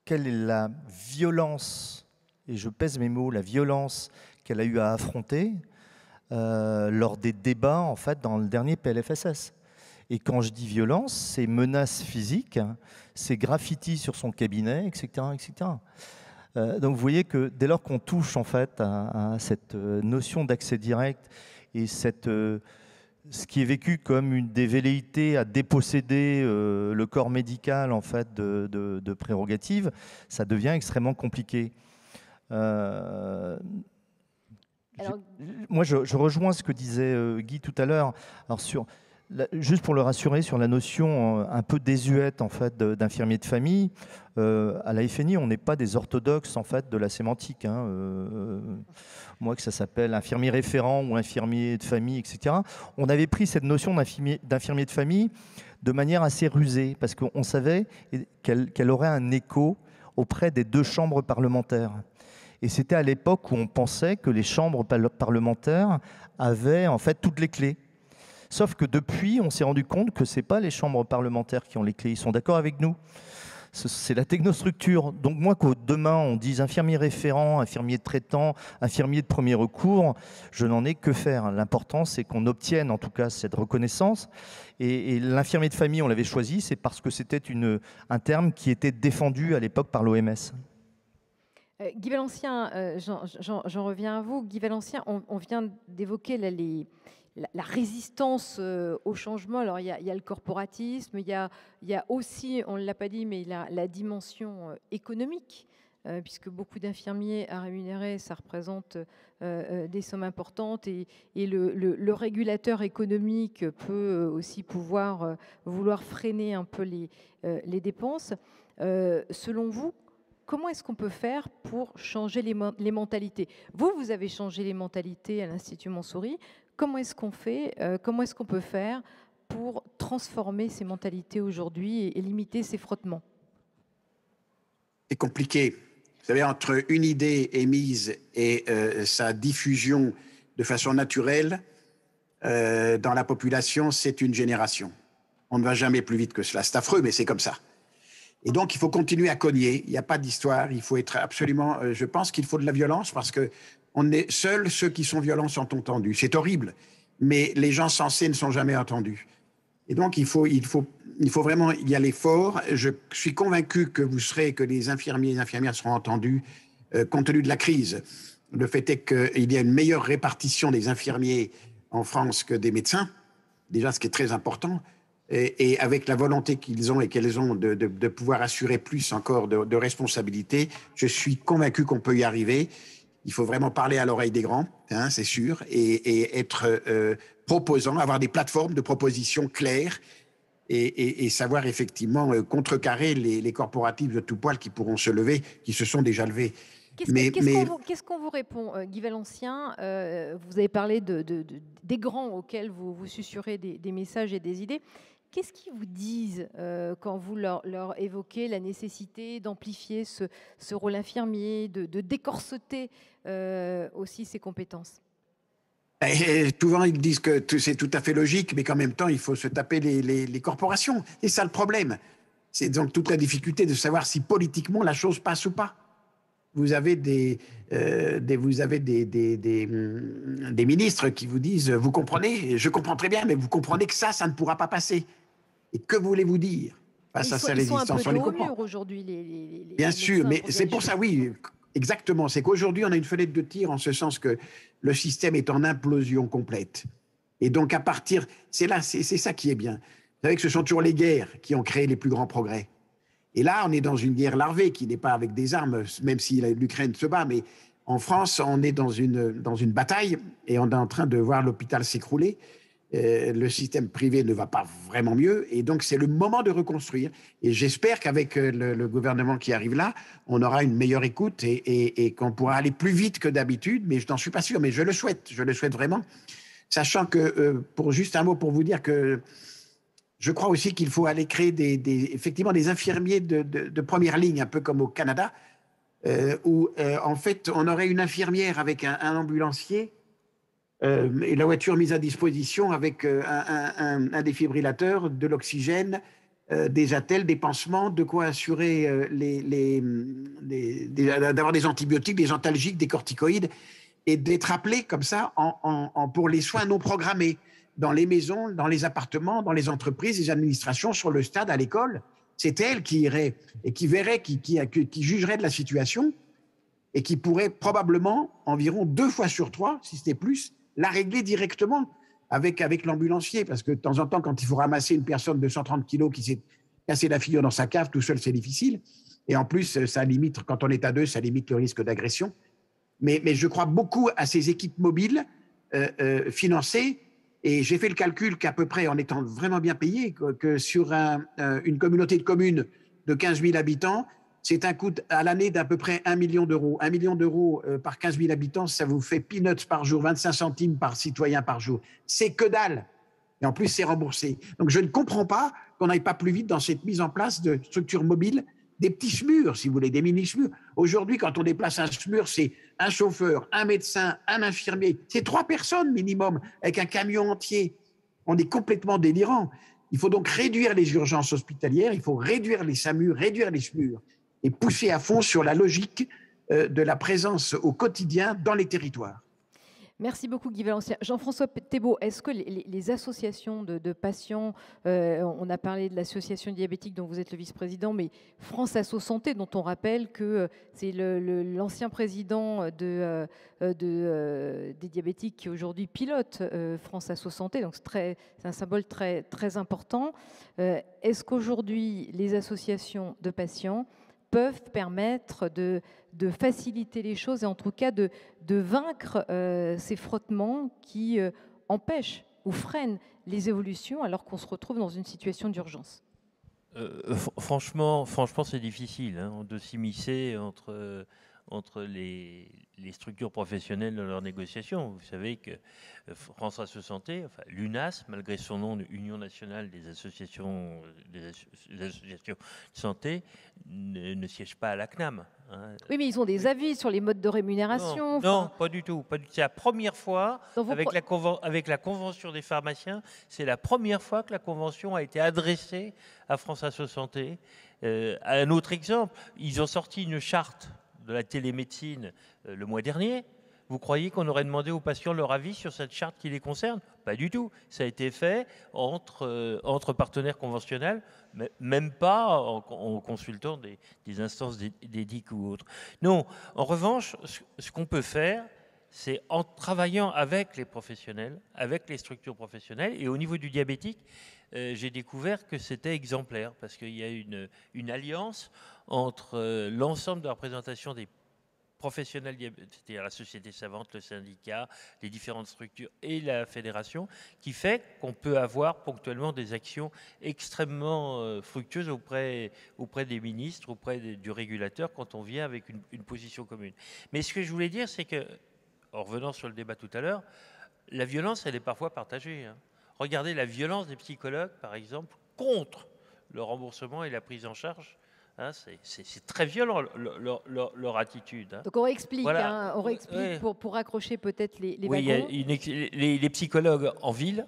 quelle est la violence, et je pèse mes mots, la violence qu'elle a eu à affronter lors des débats en fait, dans le dernier PLFSS. Et quand je dis violence, c'est menaces physiques, c'est graffiti sur son cabinet, etc. etc. Donc vous voyez que dès lors qu'on touche en fait à cette notion d'accès direct et cette ce qui est vécu comme une des velléités à déposséder le corps médical en fait de prérogatives, ça devient extrêmement compliqué. Moi, je rejoins ce que disait Guy tout à l'heure. Alors juste pour le rassurer sur la notion un peu désuète en fait d'infirmier de famille, à la FNI, on n'est pas des orthodoxes en fait de la sémantique. Moi, que ça s'appelle infirmier référent ou infirmier de famille, etc. On avait pris cette notion d'infirmier de famille de manière assez rusée parce qu'on savait qu'elle aurait un écho auprès des 2 chambres parlementaires. Et c'était à l'époque où on pensait que les chambres parlementaires avaient en fait toutes les clés. Sauf que depuis, on s'est rendu compte que ce n'est pas les chambres parlementaires qui ont les clés. Ils sont d'accord avec nous. C'est la technostructure. Donc moi, quand demain on dise infirmier référent, infirmier de traitant, infirmier de premier recours, je n'en ai que faire. L'important, c'est qu'on obtienne en tout cas cette reconnaissance. Et l'infirmier de famille, on l'avait choisi, c'est parce que c'était un terme qui était défendu à l'époque par l'OMS. Guy Valensiens, j'en reviens à vous. Guy Valensiens, on vient d'évoquer la résistance au changement. Alors, il y a le corporatisme, il y a aussi, on ne l'a pas dit, mais la dimension économique, puisque beaucoup d'infirmiers à rémunérer, ça représente des sommes importantes, et le régulateur économique peut aussi vouloir freiner un peu les dépenses. Selon vous, comment est-ce qu'on peut faire pour changer les mentalités ? Vous avez changé les mentalités à l'Institut Montsouris. Comment est-ce qu'on fait, comment est-ce qu'on peut faire pour transformer ces mentalités aujourd'hui et limiter ces frottements ? C'est compliqué. Vous savez, entre une idée émise et sa diffusion de façon naturelle dans la population, c'est une génération. On ne va jamais plus vite que cela. C'est affreux, mais c'est comme ça. Et donc, il faut continuer à cogner. Il n'y a pas d'histoire. Il faut être absolument... je pense qu'il faut de la violence parce que seuls ceux qui sont violents sont entendus. C'est horrible, mais les gens sensés ne sont jamais entendus. Et donc, il faut vraiment y aller fort. Je suis convaincu que les infirmiers et les infirmières seront entendus compte tenu de la crise. Le fait est qu'il y a une meilleure répartition des infirmiers en France que des médecins, déjà ce qui est très important. Et avec la volonté qu'ils ont et qu'elles ont de pouvoir assurer plus encore de responsabilités, je suis convaincu qu'on peut y arriver. Il faut vraiment parler à l'oreille des grands, c'est sûr, et être proposant, avoir des plateformes de propositions claires et savoir effectivement contrecarrer les corporatifs de tout poil qui pourront se lever, qui se sont déjà levés. Qu'est-ce qu'on vous répond, Guy Valensiens ? Vous avez parlé des grands auxquels vous susurrez des messages et des idées. Qu'est-ce qu'ils vous disent quand vous leur évoquez la nécessité d'amplifier ce rôle infirmier, de décorseter aussi ses compétences ? Souvent, ils disent que c'est tout à fait logique, mais qu'en même temps, il faut se taper les corporations. C'est ça le problème. C'est donc toute la difficulté de savoir si politiquement la chose passe ou pas. Vous avez des ministres qui vous disent « Vous comprenez, je comprends très bien, mais vous comprenez que ça ne pourra pas passer. » Et que voulez-vous dire face à sa résistance ? Ils sont un peu de haut mur aujourd'hui, les bien sûr, mais c'est pour ça, oui, exactement. C'est qu'aujourd'hui, on a une fenêtre de tir en ce sens que le système est en implosion complète. Et donc, à partir... C'est ça qui est bien. Vous savez que ce sont toujours les guerres qui ont créé les plus grands progrès. Et là, on est dans une guerre larvée qui n'est pas avec des armes, même si l'Ukraine se bat, mais en France, on est dans une bataille et on est en train de voir l'hôpital s'écrouler. Le système privé ne va pas vraiment mieux et donc c'est le moment de reconstruire. Et j'espère qu'avec le gouvernement qui arrive là, on aura une meilleure écoute et qu'on pourra aller plus vite que d'habitude, mais je n'en suis pas sûr, mais je le souhaite vraiment. Sachant que, juste un mot pour vous dire que je crois aussi qu'il faut aller créer effectivement des infirmiers de première ligne, un peu comme au Canada, où en fait on aurait une infirmière avec un ambulancier et la voiture mise à disposition avec un défibrillateur, de l'oxygène, des attelles, des pansements, de quoi assurer d'avoir des antibiotiques, des antalgiques, des corticoïdes, et d'être appelé comme ça pour les soins non programmés, dans les maisons, dans les appartements, dans les entreprises, les administrations, sur le stade, à l'école. C'est elle qui irait et qui verrait, qui jugerait de la situation et qui pourrait probablement, environ 2 fois sur 3, si c'était plus, la régler directement. avec l'ambulancier, parce que de temps en temps, quand il faut ramasser une personne de 130 kilos qui s'est cassé la figure dans sa cave, tout seul, c'est difficile. Et en plus, ça limite, quand on est à deux, ça limite le risque d'agression. Mais je crois beaucoup à ces équipes mobiles financées. Et j'ai fait le calcul qu'à peu près, en étant vraiment bien payé, que sur une communauté de communes de 15 000 habitants, c'est un coût à l'année d'à peu près 1 million d'euros. 1 million d'euros par 15 000 habitants, ça vous fait peanuts par jour, 25 centimes par citoyen par jour. C'est que dalle. Et en plus, c'est remboursé. Donc, je ne comprends pas qu'on n'aille pas plus vite dans cette mise en place de structures mobiles, des petits SMUR, si vous voulez, des mini-SMUR. Aujourd'hui, quand on déplace un SMUR, c'est un chauffeur, un médecin, un infirmier. C'est 3 personnes minimum, avec un camion entier. On est complètement délirant. Il faut donc réduire les urgences hospitalières, il faut réduire les SAMU, réduire les SMUR et pousser à fond sur la logique de la présence au quotidien dans les territoires. Merci beaucoup Guy Valencia. Jean-François Thébault, est-ce que les associations de patients, on a parlé de l'association diabétique dont vous êtes le vice-président, mais France Asso Santé, dont on rappelle que c'est l'ancien président des diabétiques qui aujourd'hui pilote France Asso Santé, donc c'est un symbole très, très important. Est-ce qu'aujourd'hui les associations de patients peuvent permettre de faciliter les choses et en tout cas de vaincre ces frottements qui empêchent ou freinent les évolutions alors qu'on se retrouve dans une situation d'urgence? Franchement, c'est difficile de s'immiscer entre les structures professionnelles dans leurs négociations. Vous savez que France Asso Santé, enfin, l'UNAS, malgré son nom de Union nationale des associations de santé, ne siège pas à la CNAM. Oui, mais ils ont des avis sur les modes de rémunération. Non, pas du tout. C'est la première fois, avec la Convention des pharmaciens, c'est la première fois que la Convention a été adressée à France Asso Santé. Un autre exemple, ils ont sorti une charte de la télémédecine le mois dernier. Vous croyez qu'on aurait demandé aux patients leur avis sur cette charte qui les concerne? Pas du tout. Ça a été fait entre partenaires conventionnels, mais même pas en consultant des instances d'éthique ou autres. Non, en revanche, ce qu'on peut faire, c'est en travaillant avec les professionnels, avec les structures professionnelles, et au niveau du diabétique, j'ai découvert que c'était exemplaire, parce qu'il y a une alliance entre l'ensemble de la représentation des professionnels, c'est-à-dire la société savante, le syndicat, les différentes structures et la fédération, qui fait qu'on peut avoir ponctuellement des actions extrêmement fructueuses auprès des ministres, auprès du régulateur, quand on vient avec une position commune. Mais ce que je voulais dire, c'est que, en revenant sur le débat tout à l'heure, la violence, elle est parfois partagée. Regardez la violence des psychologues, par exemple, contre le remboursement et la prise en charge. C'est très violent leur attitude. Donc on réexplique, voilà. Pour raccrocher peut-être les wagons. Les psychologues en ville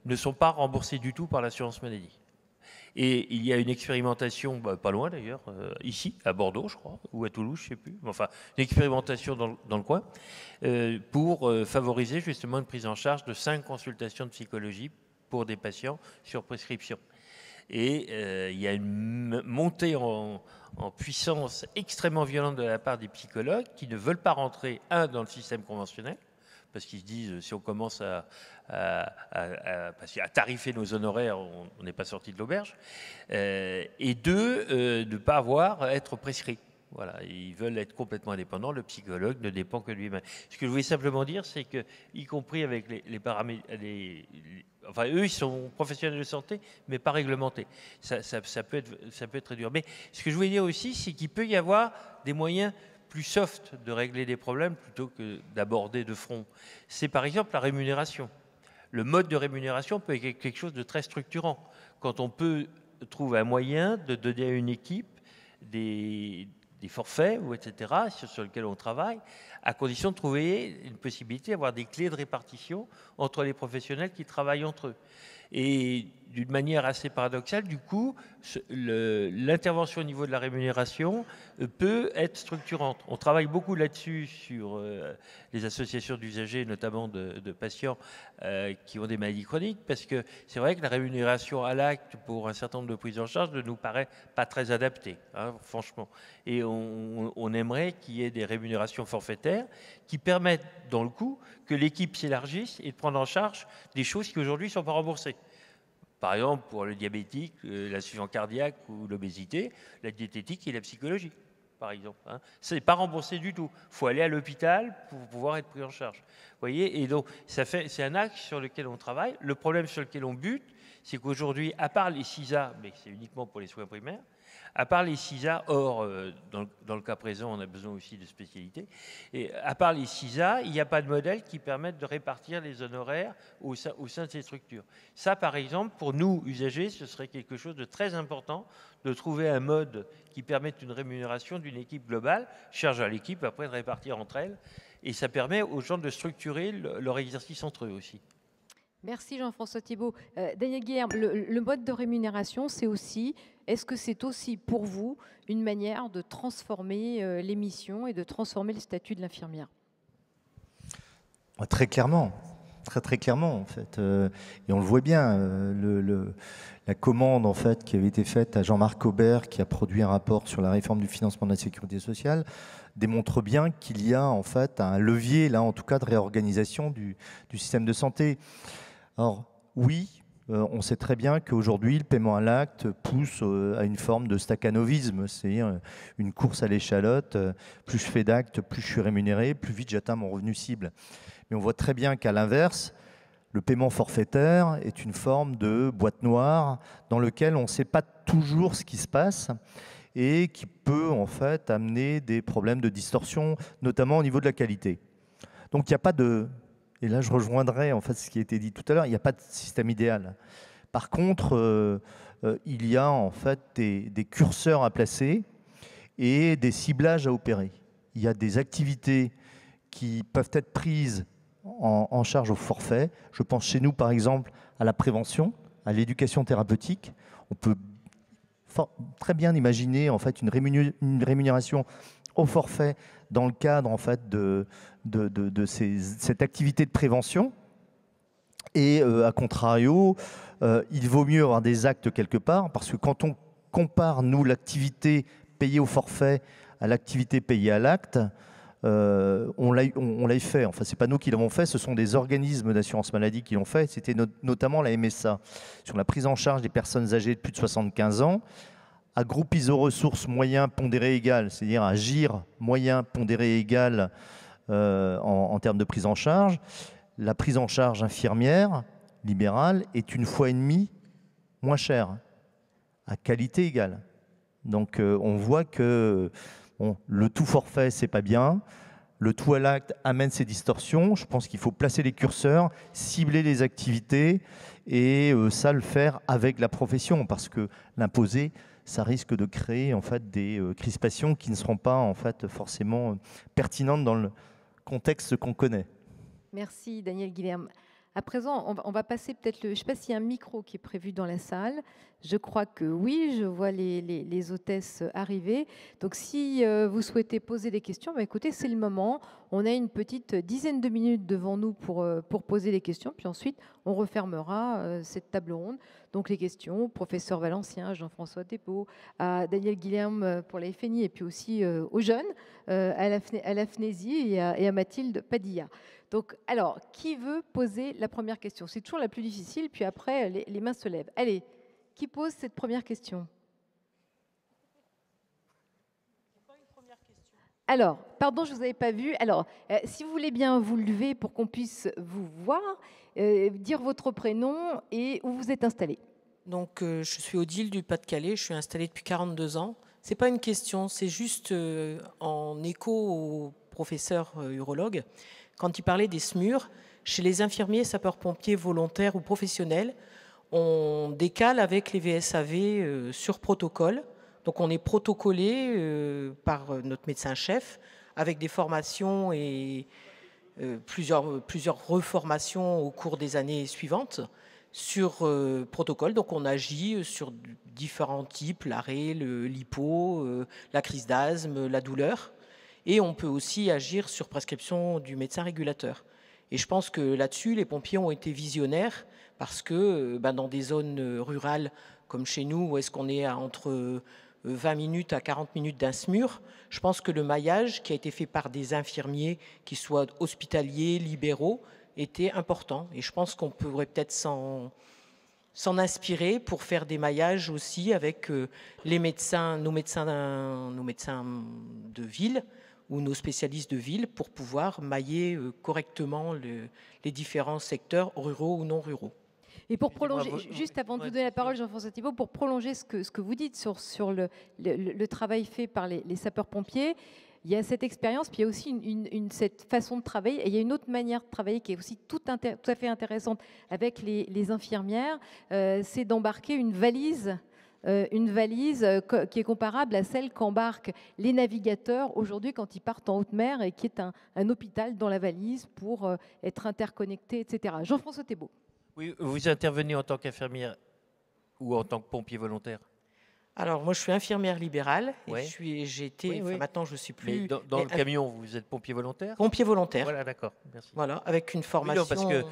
ne sont pas remboursés du tout par l'assurance maladie. Et il y a une expérimentation, pas loin d'ailleurs, ici, à Bordeaux, je crois, ou à Toulouse, je ne sais plus, enfin, une expérimentation dans le coin, pour favoriser justement une prise en charge de 5 consultations de psychologie pour des patients sur prescription. Et il y a une montée en puissance extrêmement violente de la part des psychologues qui ne veulent pas rentrer, dans le système conventionnel, parce qu'ils se disent, si on commence à tarifer nos honoraires, on n'est pas sorti de l'auberge, et deux, de ne pas être prescrit. Voilà, ils veulent être complètement indépendants. Le psychologue ne dépend que de lui-même. Ce que je voulais simplement dire, c'est que, y compris avec les paramètres, enfin, eux, ils sont professionnels de santé, mais pas réglementés. Ça peut être très dur. Mais ce que je voulais dire aussi, c'est qu'il peut y avoir des moyens plus soft de régler des problèmes plutôt que d'aborder de front. C'est par exemple la rémunération. Le mode de rémunération peut être quelque chose de très structurant. Quand on peut trouver un moyen de donner à une équipe des forfaits, ou etc., sur lesquels on travaille, à condition de trouver une possibilité d'avoir des clés de répartition entre les professionnels qui travaillent entre eux. Et d'une manière assez paradoxale, du coup, l'intervention au niveau de la rémunération peut être structurante. On travaille beaucoup là-dessus sur les associations d'usagers, notamment de patients qui ont des maladies chroniques, parce que c'est vrai que la rémunération à l'acte pour un certain nombre de prises en charge ne nous paraît pas très adaptée, hein, franchement. Et on aimerait qu'il y ait des rémunérations forfaitaires qui permettent, dans le coup, que l'équipe s'élargisse et de prendre en charge des choses qui aujourd'hui ne sont pas remboursées. Par exemple, pour le diabétique, l'insuffisance cardiaque ou l'obésité, la diététique et la psychologie, par exemple. Hein. Ce n'est pas remboursé du tout. Il faut aller à l'hôpital pour pouvoir être pris en charge. Vous voyez, et donc, c'est un axe sur lequel on travaille. Le problème sur lequel on bute, c'est qu'aujourd'hui, à part les CISA, mais c'est uniquement pour les soins primaires, à part les CISA, or, dans le cas présent, on a besoin aussi de spécialités, et à part les CISA, il n'y a pas de modèle qui permette de répartir les honoraires au sein de ces structures. Ça, par exemple, pour nous, usagers, ce serait quelque chose de très important de trouver un mode qui permette une rémunération d'une équipe globale, charge à l'équipe après de répartir entre elles, et ça permet aux gens de structurer leur exercice entre eux aussi. Merci Jean-François Thibault. Daniel Guilherme, le mode de rémunération, est-ce que c'est aussi pour vous une manière de transformer les missions et de transformer le statut de l'infirmière? Très clairement, très clairement en fait. Et on le voit bien, la commande en fait qui avait été faite à Jean-Marc Aubert, qui a produit un rapport sur la réforme du financement de la sécurité sociale, démontre bien qu'il y a en fait un levier là en tout cas de réorganisation du système de santé. Alors oui, on sait très bien qu'aujourd'hui, le paiement à l'acte pousse à une forme de staccanovisme, c'est-à-dire une course à l'échalote. Plus je fais d'actes, plus je suis rémunéré, plus vite j'atteins mon revenu cible. Mais on voit très bien qu'à l'inverse, le paiement forfaitaire est une forme de boîte noire dans lequel on ne sait pas toujours ce qui se passe et qui peut en fait amener des problèmes de distorsion, notamment au niveau de la qualité. Donc il n'y a pas de... Et là, je rejoindrai en fait ce qui a été dit tout à l'heure. Il n'y a pas de système idéal. Par contre, il y a en fait des curseurs à placer et des ciblages à opérer. Il y a des activités qui peuvent être prises en charge au forfait. Je pense chez nous, par exemple, à la prévention, à l'éducation thérapeutique. On peut très bien imaginer en fait une rémunération au forfait dans le cadre en fait de cette activité de prévention. Et à contrario, il vaut mieux avoir des actes quelque part, parce que quand on compare, nous, l'activité payée au forfait à l'activité payée à l'acte, on l'a fait. Enfin, ce n'est pas nous qui l'avons fait, ce sont des organismes d'assurance maladie qui l'ont fait. C'était notamment la MSA, sur la prise en charge des personnes âgées de plus de 75 ans, à groupe iso-ressources moyen pondéré égal, c'est-à-dire à GIR moyen pondéré égal en termes de prise en charge. La prise en charge infirmière libérale est 1,5 fois moins chère, à qualité égale. Donc on voit que bon, le tout forfait, c'est pas bien. Le tout à l'acte amène ces distorsions. Je pense qu'il faut placer les curseurs, cibler les activités et ça le faire avec la profession, parce que l'imposer, ça risque de créer en fait des crispations qui ne seront pas en fait forcément pertinentes dans le contexte qu'on connaît. Merci Daniel Guilherme. À présent, on va passer peut-être je ne sais pas s'il y a un micro qui est prévu dans la salle. Je crois que oui, je vois les hôtesses arriver. Donc si vous souhaitez poser des questions, écoutez, c'est le moment. On a une petite dizaine de minutes devant nous pour poser les questions. Puis ensuite, on refermera cette table ronde. Donc les questions au professeur Valencien, à Jean-François Thibault, à Daniel Guilherme pour la FNI et puis aussi aux jeunes, à la FNESI et à Mathilde Padilla. Donc, alors, qui veut poser la première question? C'est toujours la plus difficile, puis après, les mains se lèvent. Allez, qui pose cette première question? Alors, pardon, je ne vous avais pas vu. Alors, si vous voulez bien vous lever pour qu'on puisse vous voir, dire votre prénom et où vous êtes installé. Donc, je suis Odile du Pas-de-Calais, je suis installée depuis 42 ans. Ce n'est pas une question, c'est juste en écho au professeur urologue. Quand il parlait des SMUR, chez les infirmiers, sapeurs-pompiers volontaires ou professionnels, on décale avec les VSAV sur protocole. Donc on est protocolé par notre médecin-chef avec des formations et plusieurs reformations au cours des années suivantes sur protocole. Donc on agit sur différents types, l'arrêt, l'hypo, la crise d'asthme, la douleur. Et on peut aussi agir sur prescription du médecin régulateur. Et je pense que là-dessus, les pompiers ont été visionnaires parce que dans des zones rurales comme chez nous, où est-ce qu'on est à entre 20 minutes à 40 minutes d'un SMUR, je pense que le maillage qui a été fait par des infirmiers, qu'ils soient hospitaliers, libéraux, était important. Et je pense qu'on pourrait peut-être s'en inspirer pour faire des maillages aussi avec nos médecins de ville ou nos spécialistes de ville pour pouvoir mailler correctement les différents secteurs ruraux ou non ruraux. Et pour prolonger, juste avant de vous donner la parole, Jean-François Thibault, pour prolonger ce que vous dites sur le travail fait par les sapeurs-pompiers, il y a cette expérience, puis il y a aussi cette façon de travailler. Et il y a une autre manière de travailler qui est aussi tout à fait intéressante avec les infirmières, c'est d'embarquer une valise qui est comparable à celle qu'embarquent les navigateurs aujourd'hui quand ils partent en haute mer et qui est un hôpital dans la valise pour être interconnecté, etc. Jean-François Thibault. Oui, vous intervenez en tant qu'infirmière ou en tant que pompier volontaire? Alors, moi, je suis infirmière libérale. Ouais. Maintenant, je ne suis plus... Mais dans le camion, vous êtes pompier volontaire? Pompier volontaire. Voilà, d'accord. Merci. Voilà, avec une formation... Oui, non, parce que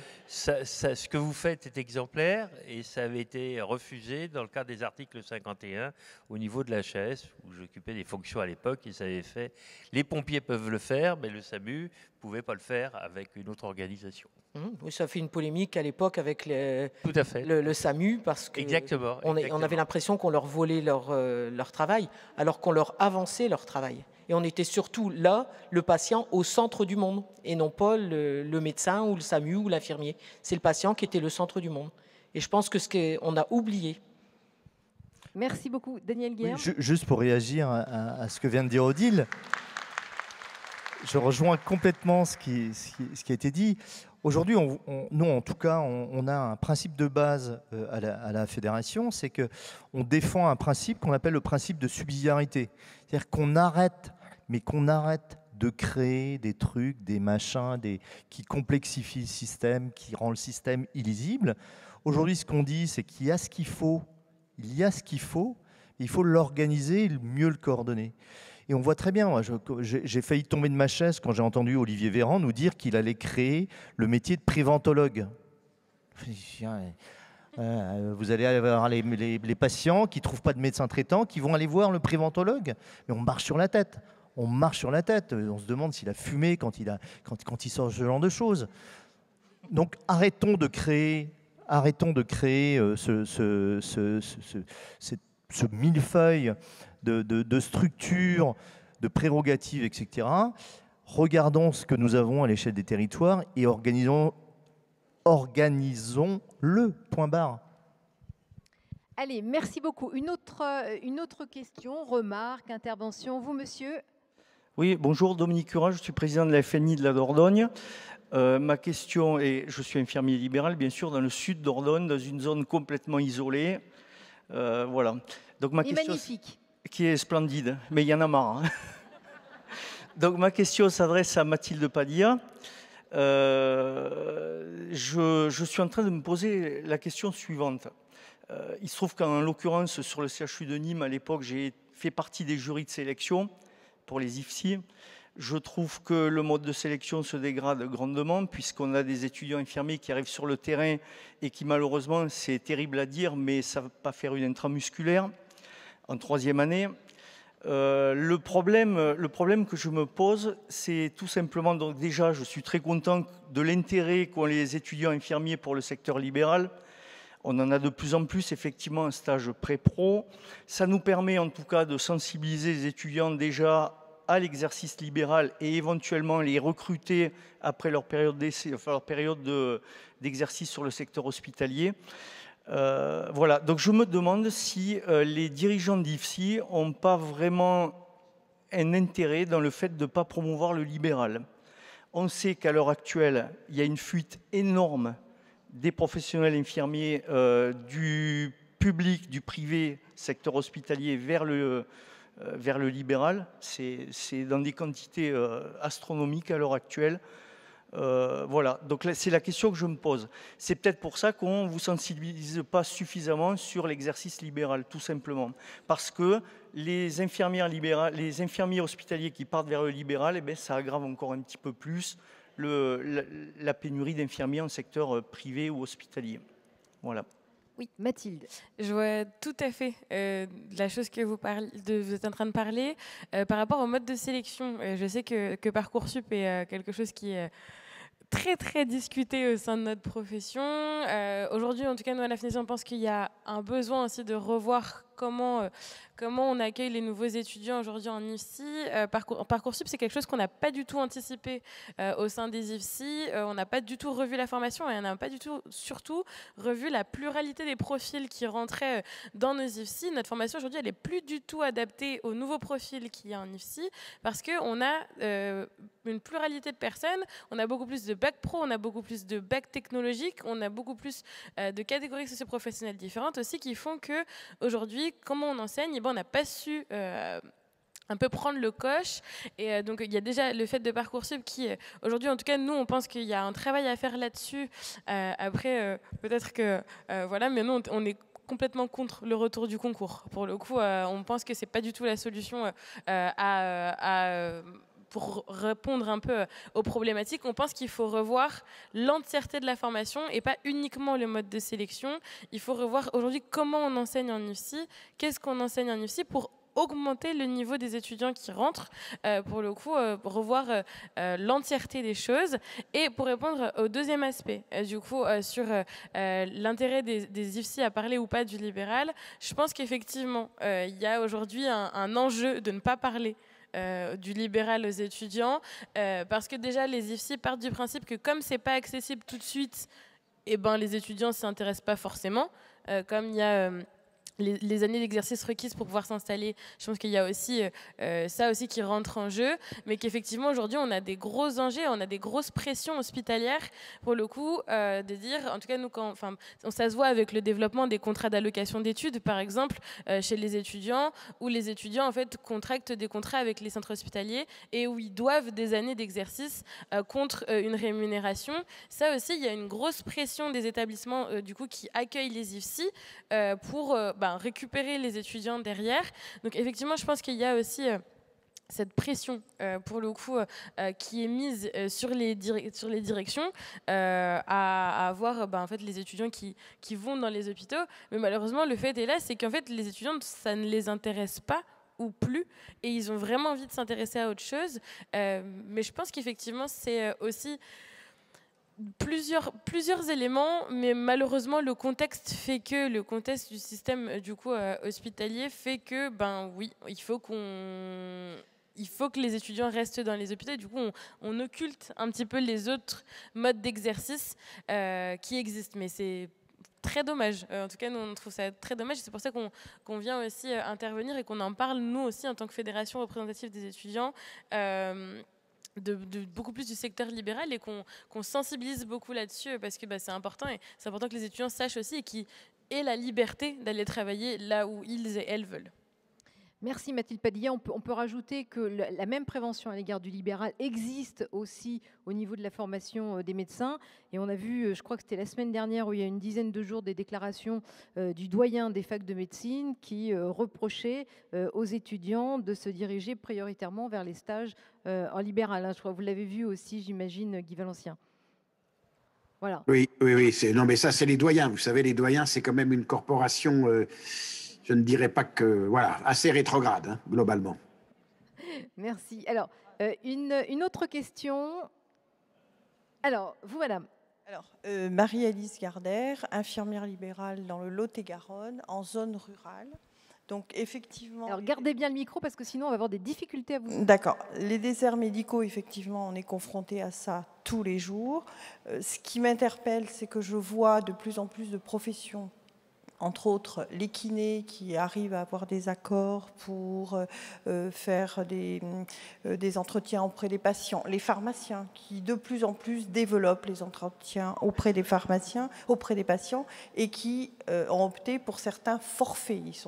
ce que vous faites est exemplaire et ça avait été refusé dans le cadre des articles 51 au niveau de l'HAS, où j'occupais des fonctions à l'époque et ça avait fait... Les pompiers peuvent le faire, mais le SAMU ne pouvait pas le faire avec une autre organisation. Oui, ça fait une polémique à l'époque avec Tout à fait. le SAMU parce que Exactement. On avait l'impression qu'on leur volait leur travail alors qu'on leur avançait leur travail. Et on était surtout là, le patient, au centre du monde et non pas le médecin ou le SAMU ou l'infirmier. C'est le patient qui était le centre du monde. Et je pense que on a oublié. Merci beaucoup. Daniel Guerre. Oui, juste pour réagir à ce que vient de dire Odile, je rejoins complètement ce qui a été dit. Aujourd'hui, nous, en tout cas, on a un principe de base à la fédération, c'est qu'on défend un principe qu'on appelle le principe de subsidiarité. C'est-à-dire qu'on arrête de créer des trucs, des machins, qui complexifient le système, qui rend le système illisible. Aujourd'hui, ce qu'on dit, c'est qu'il y a ce qu'il faut, il faut l'organiser, mieux le coordonner. Et on voit très bien, j'ai failli tomber de ma chaise quand j'ai entendu Olivier Véran nous dire qu'il allait créer le métier de préventologue. Vous allez avoir les patients qui ne trouvent pas de médecin traitant, qui vont aller voir le préventologue. Mais on marche sur la tête. On se demande s'il a fumé quand il sort ce genre de choses. Donc arrêtons de créer ce millefeuille de structures, de prérogatives, etc. Regardons ce que nous avons à l'échelle des territoires et organisons-le, point barre. Allez, merci beaucoup. Une autre question, remarque, intervention. Vous, monsieur? Oui, bonjour, Dominique Curat, je suis président de la FNI de la Dordogne. Ma question est, je suis infirmier libéral, bien sûr, dans le sud Dordogne, dans une zone complètement isolée. Voilà. Donc, ma question, magnifique. Qui est splendide, mais il y en a marre. Hein. Donc ma question s'adresse à Mathilde Padilla. Je suis en train de me poser la question suivante. Il se trouve qu'en l'occurrence, sur le CHU de Nîmes, à l'époque, j'ai fait partie des jurys de sélection pour les IFSI. Je trouve que le mode de sélection se dégrade grandement puisqu'on a des étudiants infirmiers qui arrivent sur le terrain et qui malheureusement, c'est terrible à dire, mais ça ne va pas faire une intramusculaire en troisième année. Le problème que je me pose, c'est tout simplement, donc déjà, je suis très content de l'intérêt qu'ont les étudiants infirmiers pour le secteur libéral. On en a de plus en plus, effectivement, un stage pré-pro. Ça nous permet en tout cas de sensibiliser les étudiants déjà à l'exercice libéral et éventuellement les recruter après leur période d'essai, enfin leur période d'exercice sur le secteur hospitalier. Voilà, donc je me demande si les dirigeants d'IFSI n'ont pas vraiment un intérêt dans le fait de ne pas promouvoir le libéral. On sait qu'à l'heure actuelle, il y a une fuite énorme des professionnels infirmiers du public, du privé, secteur hospitalier vers le libéral. C'est dans des quantités astronomiques à l'heure actuelle. Voilà, donc c'est la question que je me pose. C'est peut-être pour ça qu'on ne vous sensibilise pas suffisamment sur l'exercice libéral, tout simplement. Parce que les infirmiers hospitaliers qui partent vers le libéral, eh bien, ça aggrave encore un petit peu plus la pénurie d'infirmiers en secteur privé ou hospitalier. Voilà. Oui, Mathilde. Je vois tout à fait la chose que vous êtes en train de parler. Par rapport au mode de sélection, je sais que Parcoursup est quelque chose qui est très très discuté au sein de notre profession. Aujourd'hui, en tout cas, nous à la FNESI, on pense qu'il y a un besoin aussi de revoir comment on accueille les nouveaux étudiants aujourd'hui en IFSI. Parcoursup, c'est quelque chose qu'on n'a pas du tout anticipé au sein des IFSI. On n'a pas du tout revu la formation et on n'a pas du tout, surtout, revu la pluralité des profils qui rentraient dans nos IFSI. Notre formation aujourd'hui, elle n'est plus du tout adaptée aux nouveaux profils qu'il y a en IFSI parce qu'on a une pluralité de personnes. On a beaucoup plus de bac pro, on a beaucoup plus de bac technologique, on a beaucoup plus de catégories socio-professionnelles différentes aussi qui font que aujourd'hui, comment on enseigne, on n'a pas su un peu prendre le coche. Et donc, il y a déjà le fait de Parcoursup qui, aujourd'hui, en tout cas, nous, on pense qu'il y a un travail à faire là-dessus. Après, peut-être que, voilà, mais nous, on est complètement contre le retour du concours. Pour le coup, on pense que c'est pas du tout la solution pour répondre un peu aux problématiques. On pense qu'il faut revoir l'entièreté de la formation et pas uniquement le mode de sélection. Il faut revoir aujourd'hui comment on enseigne en IFSI, qu'est-ce qu'on enseigne en IFSI pour augmenter le niveau des étudiants qui rentrent, pour le coup, revoir l'entièreté des choses. Et pour répondre au deuxième aspect, du coup, sur l'intérêt des IFSI à parler ou pas du libéral, je pense qu'effectivement, il y a aujourd'hui un enjeu de ne pas parler du libéral aux étudiants, parce que déjà les IFSI partent du principe que comme c'est pas accessible tout de suite, eh ben, les étudiants ne s'y intéressent pas forcément, comme il y a les années d'exercice requises pour pouvoir s'installer. Je pense qu'il y a aussi ça aussi qui rentre en jeu, mais qu'effectivement aujourd'hui on a des gros enjeux, on a des grosses pressions hospitalières pour le coup, de dire, en tout cas nous, ça se voit avec le développement des contrats d'allocation d'études par exemple chez les étudiants, où les étudiants en fait contractent des contrats avec les centres hospitaliers et où ils doivent des années d'exercice contre une rémunération. Ça aussi, il y a une grosse pression des établissements du coup qui accueillent les IFSI pour récupérer les étudiants derrière. Donc effectivement, je pense qu'il y a aussi cette pression, pour le coup, qui est mise sur les directions à avoir en fait, les étudiants qui vont dans les hôpitaux. Mais malheureusement, le fait est là, c'est qu'en fait, les étudiants, ça ne les intéresse pas ou plus, et ils ont vraiment envie de s'intéresser à autre chose. Mais je pense qu'effectivement, c'est aussi plusieurs éléments, mais malheureusement le contexte du système du coup hospitalier fait que oui, il faut que les étudiants restent dans les hôpitaux. Du coup, on occulte un petit peu les autres modes d'exercice qui existent, mais c'est très dommage. En tout cas, nous, on trouve ça très dommage. C'est pour ça qu'on vient aussi intervenir et qu'on en parle, nous aussi, en tant que fédération représentative des étudiants, de beaucoup plus du secteur libéral, et qu'on sensibilise beaucoup là-dessus, parce que c'est important, et c'est important que les étudiants sachent aussi et qu'ils aient la liberté d'aller travailler là où ils et elles veulent. Merci Mathilde Padilla. On peut rajouter que la même prévention à l'égard du libéral existe aussi au niveau de la formation des médecins. Et on a vu, je crois que c'était la semaine dernière, où il y a une dizaine de jours, des déclarations du doyen des facs de médecine qui reprochait aux étudiants de se diriger prioritairement vers les stages en libéral. Je crois que vous l'avez vu aussi, j'imagine, Guy Valencien. Voilà. Oui. Non, mais ça, c'est les doyens. Vous savez, les doyens, c'est quand même une corporation... je ne dirais pas que, voilà, assez rétrograde, globalement. Merci. Alors, une autre question. Alors, vous, madame. Alors, Marie-Alice Gardère, infirmière libérale dans le Lot-et-Garonne, en zone rurale. Donc, effectivement... Alors, gardez bien le micro, parce que sinon, on va avoir des difficultés à vous... D'accord. Les déserts médicaux, effectivement, on est confronté à ça tous les jours. Ce qui m'interpelle, c'est que je vois de plus en plus de professions, entre autres les kinés qui arrivent à avoir des accords pour faire des entretiens auprès des patients, les pharmaciens qui de plus en plus développent les entretiens auprès des pharmaciens, auprès des patients, et qui ont opté pour certains forfaits.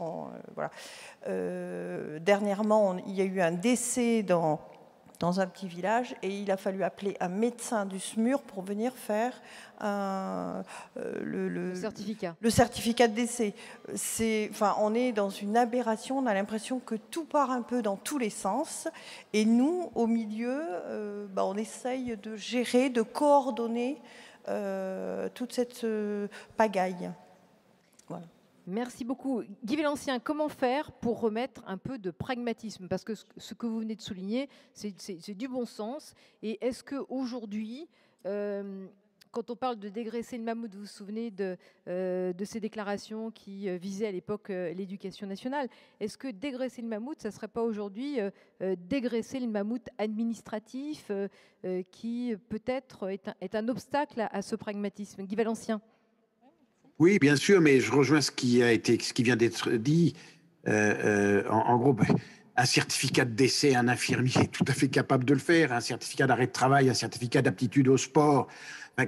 Dernièrement, il y a eu un décès dans dans un petit village, et il a fallu appeler un médecin du SMUR pour venir faire le certificat de décès. Enfin, on est dans une aberration, on a l'impression que tout part un peu dans tous les sens, et nous, au milieu, on essaye de gérer, de coordonner toute cette pagaille. Voilà. Merci beaucoup. Guy Vélancien, comment faire pour remettre un peu de pragmatisme? Parce que ce que vous venez de souligner, c'est du bon sens. Et est-ce qu'aujourd'hui, quand on parle de dégraisser le mammouth, vous vous souvenez de ces déclarations qui visaient à l'époque l'éducation nationale, est-ce que dégraisser le mammouth, ça ne serait pas aujourd'hui dégraisser le mammouth administratif qui peut-être est un obstacle à ce pragmatisme? Guy Vélancien. Oui, bien sûr, mais je rejoins ce qui vient d'être dit. En gros, un certificat de décès, un infirmier est tout à fait capable de le faire, un certificat d'arrêt de travail, un certificat d'aptitude au sport.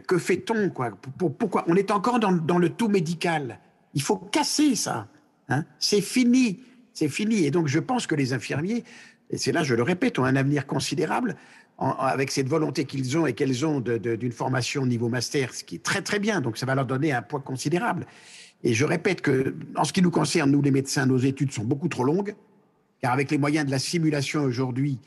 Que fait-on, quoi? Pourquoi? On est encore dans le tout médical. Il faut casser ça. Hein? C'est fini. C'est fini. Et donc, je pense que les infirmiers, et c'est là, je le répète, ont un avenir considérable avec cette volonté qu'ils ont et qu'elles ont d'une formation niveau master, ce qui est très, très bien. Donc, ça va leur donner un poids considérable. Et je répète que, en ce qui nous concerne, nous, les médecins, nos études sont beaucoup trop longues, car avec les moyens de la simulation aujourd'hui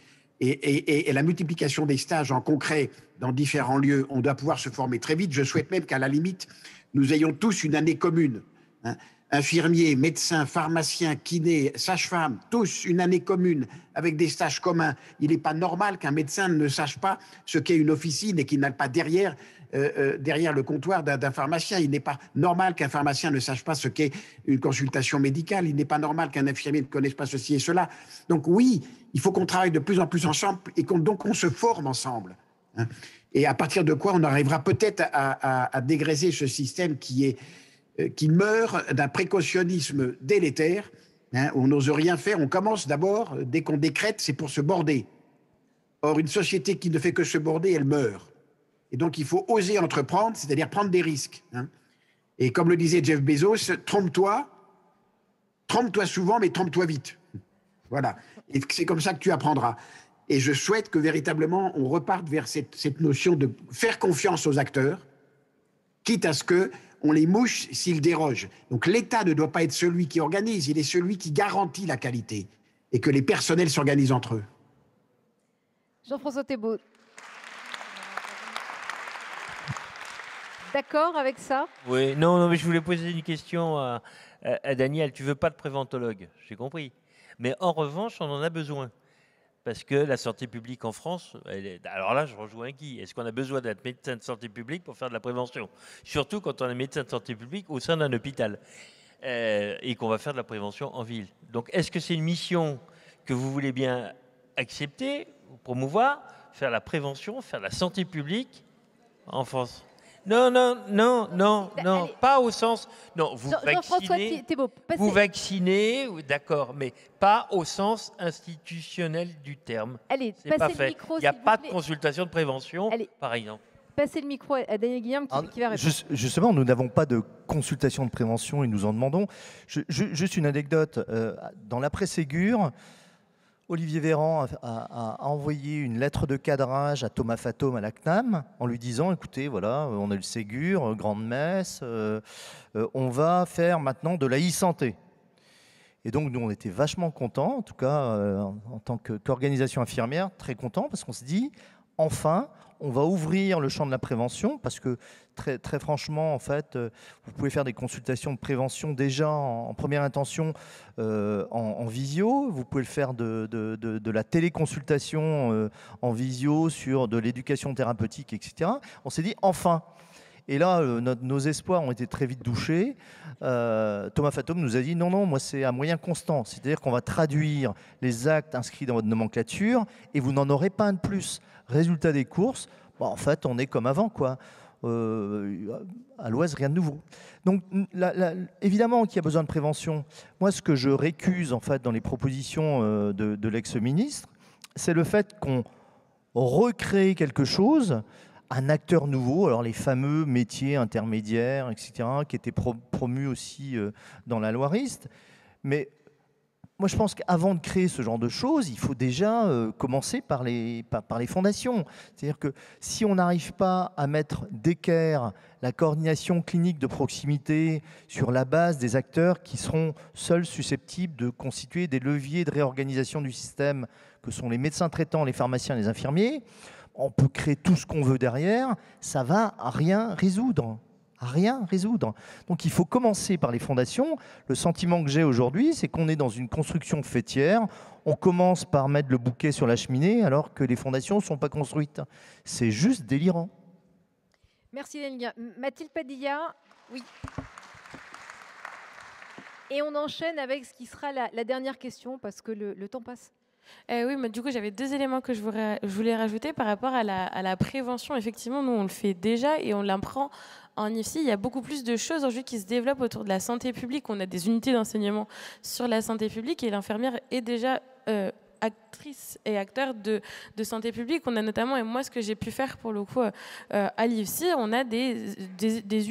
et la multiplication des stages en concret dans différents lieux, on doit pouvoir se former très vite. Je souhaite même qu'à la limite, nous ayons tous une année commune. Hein. Infirmiers, médecins, pharmaciens, kinés, sages-femmes, tous une année commune avec des stages communs. Il n'est pas normal qu'un médecin ne sache pas ce qu'est une officine et qu'il n'aille pas derrière le comptoir d'un pharmacien. Il n'est pas normal qu'un pharmacien ne sache pas ce qu'est une consultation médicale. Il n'est pas normal qu'un infirmier ne connaisse pas ceci et cela. Donc oui, il faut qu'on travaille de plus en plus ensemble et donc on se forme ensemble. Hein. Et à partir de quoi on arrivera peut-être à dégraisser ce système qui meurt d'un précautionnisme délétère, hein, où on n'ose rien faire. On commence d'abord, dès qu'on décrète, c'est pour se border. Or, une société qui ne fait que se border, elle meurt. Et donc, il faut oser entreprendre, c'est-à-dire prendre des risques. Hein. Et comme le disait Jeff Bezos, trompe-toi souvent, mais trompe-toi vite. Voilà. Et c'est comme ça que tu apprendras. Et je souhaite que véritablement, on reparte vers cette notion de faire confiance aux acteurs, quitte à ce que on les mouche s'ils dérogent. Donc l'État ne doit pas être celui qui organise, il est celui qui garantit la qualité et que les personnels s'organisent entre eux. Jean-François Thébault. D'accord avec ça? Oui, non, mais je voulais poser une question à Daniel. Tu veux pas de préventologue, j'ai compris. Mais en revanche, on en a besoin. Parce que la santé publique en France, alors là, je rejoins Guy. Est-ce qu'on a besoin d'être médecin de santé publique pour faire de la prévention? Surtout quand on est médecin de santé publique au sein d'un hôpital et qu'on va faire de la prévention en ville. Donc, est-ce que c'est une mission que vous voulez bien accepter, promouvoir, faire la prévention, faire la santé publique en France? Non, pas au sens... Non, vous vaccinez, d'accord, mais pas au sens institutionnel du terme. Allez, c'est pas fait. Micro, il n'y a pas de consultation de prévention, par exemple. Passez le micro à Daniel Guillaume qui va répondre. Justement, nous n'avons pas de consultation de prévention et nous en demandons. Juste une anecdote. Dans l'après-Ségur, Olivier Véran a envoyé une lettre de cadrage à Thomas Fatome à la CNAM en lui disant, écoutez, voilà, on a le Ségur, grande messe, on va faire maintenant de la e-santé. Et donc, nous, on était vachement contents, en tout cas, en tant qu'organisation infirmière, très contents, parce qu'on se dit, enfin, on va ouvrir le champ de la prévention, parce que très franchement, en fait, vous pouvez faire des consultations de prévention déjà en première intention en visio. Vous pouvez le faire de la téléconsultation en visio sur de l'éducation thérapeutique, etc. On s'est dit, enfin. Et là, nos espoirs ont été très vite douchés. Thomas Fatome nous a dit, non, moi, c'est à moyen constant. C'est-à-dire qu'on va traduire les actes inscrits dans votre nomenclature et vous n'en aurez pas un de plus. Résultat des courses, en fait, on est comme avant, quoi. À l'Oise, rien de nouveau. Donc, évidemment qu'il y a besoin de prévention. Moi, ce que je récuse, en fait, dans les propositions de l'ex-ministre, c'est le fait qu'on recrée quelque chose, un acteur nouveau, alors les fameux métiers intermédiaires, etc., qui étaient promus aussi dans la Loiriste. Mais moi, je pense qu'avant de créer ce genre de choses, il faut déjà commencer par les fondations. C'est-à-dire que si on n'arrive pas à mettre d'équerre la coordination clinique de proximité sur la base des acteurs qui seront seuls susceptibles de constituer des leviers de réorganisation du système, que sont les médecins traitants, les pharmaciens, les infirmiers, on peut créer tout ce qu'on veut derrière, ça ne va rien résoudre. À rien résoudre. Donc il faut commencer par les fondations. Le sentiment que j'ai aujourd'hui, c'est qu'on est dans une construction fêtière. On commence par mettre le bouquet sur la cheminée alors que les fondations ne sont pas construites. C'est juste délirant. Merci Lélia. Mathilde Padilla. Oui. Et on enchaîne avec ce qui sera la dernière question parce que le temps passe. Oui, mais du coup, j'avais 2 éléments que je voulais rajouter par rapport à la prévention. Effectivement, nous, on le fait déjà et on l'apprend en IFSI. Il y a beaucoup plus de choses aujourd'hui qui se développent autour de la santé publique. On a des unités d'enseignement sur la santé publique et l'infirmière est déjà actrice et acteur de santé publique. On a notamment, et moi ce que j'ai pu faire pour le coup à l'IFSI, on a des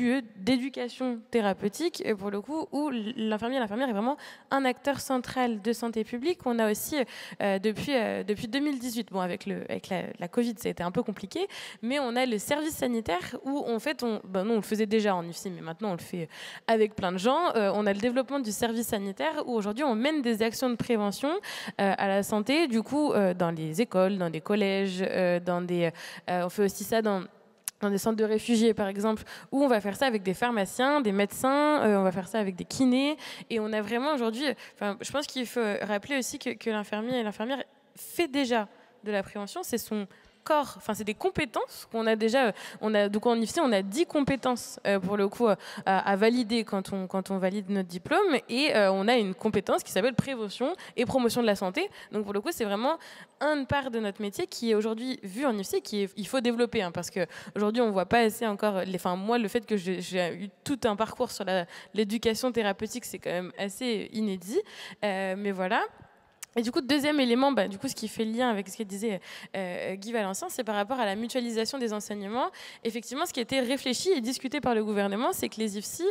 UE d'éducation thérapeutique pour le coup où l'infirmière est vraiment un acteur central de santé publique. On a aussi depuis 2018, bon avec la Covid ça a été un peu compliqué, mais on a le service sanitaire où en fait nous on le faisait déjà en IFSI, mais maintenant on le fait avec plein de gens. On a le développement du service sanitaire où aujourd'hui on mène des actions de prévention à la santé, du coup dans les écoles, dans des collèges, on fait aussi ça dans des centres de réfugiés, par exemple, où on va faire ça avec des pharmaciens, des médecins, on va faire ça avec des kinés. Et on a vraiment aujourd'hui... je pense qu'il faut rappeler aussi que l'infirmier et l'infirmière fait déjà de la prévention. C'est son corps, c'est des compétences qu'on a déjà. Donc en IFSI, on a 10 compétences pour le coup à valider quand on valide notre diplôme. Et on a une compétence qui s'appelle prévention et promotion de la santé. Donc pour le coup, c'est vraiment une part de notre métier qui est aujourd'hui vue en IFSI, il faut développer, parce qu'aujourd'hui, on ne voit pas assez encore... moi, le fait que j'ai eu tout un parcours sur l'éducation thérapeutique, c'est quand même assez inédit. Mais voilà. Et du coup, deuxième élément, ce qui fait le lien avec ce que disait Guy Valencien, c'est par rapport à la mutualisation des enseignements. Effectivement, ce qui a été réfléchi et discuté par le gouvernement, c'est que les IFSI,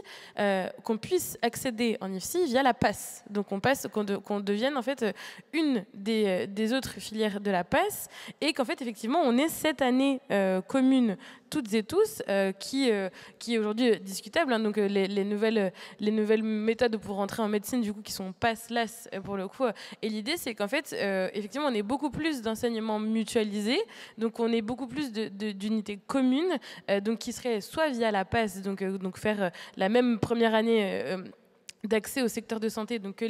qu'on puisse accéder en IFSI via la PASS. Donc qu'on devienne en fait une des autres filières de la PASS et qu'en fait, effectivement, on ait cette année commune toutes et tous, qui est aujourd'hui discutable. Donc les nouvelles méthodes pour rentrer en médecine, du coup, qui sont PASS-LAS pour le coup. Et l'idée, c'est qu'en fait, effectivement, on ait beaucoup plus d'enseignements mutualisés, donc on ait beaucoup plus d'unités communes, donc qui seraient soit via la PASS, donc faire la même première année d'accès au secteur de santé, donc que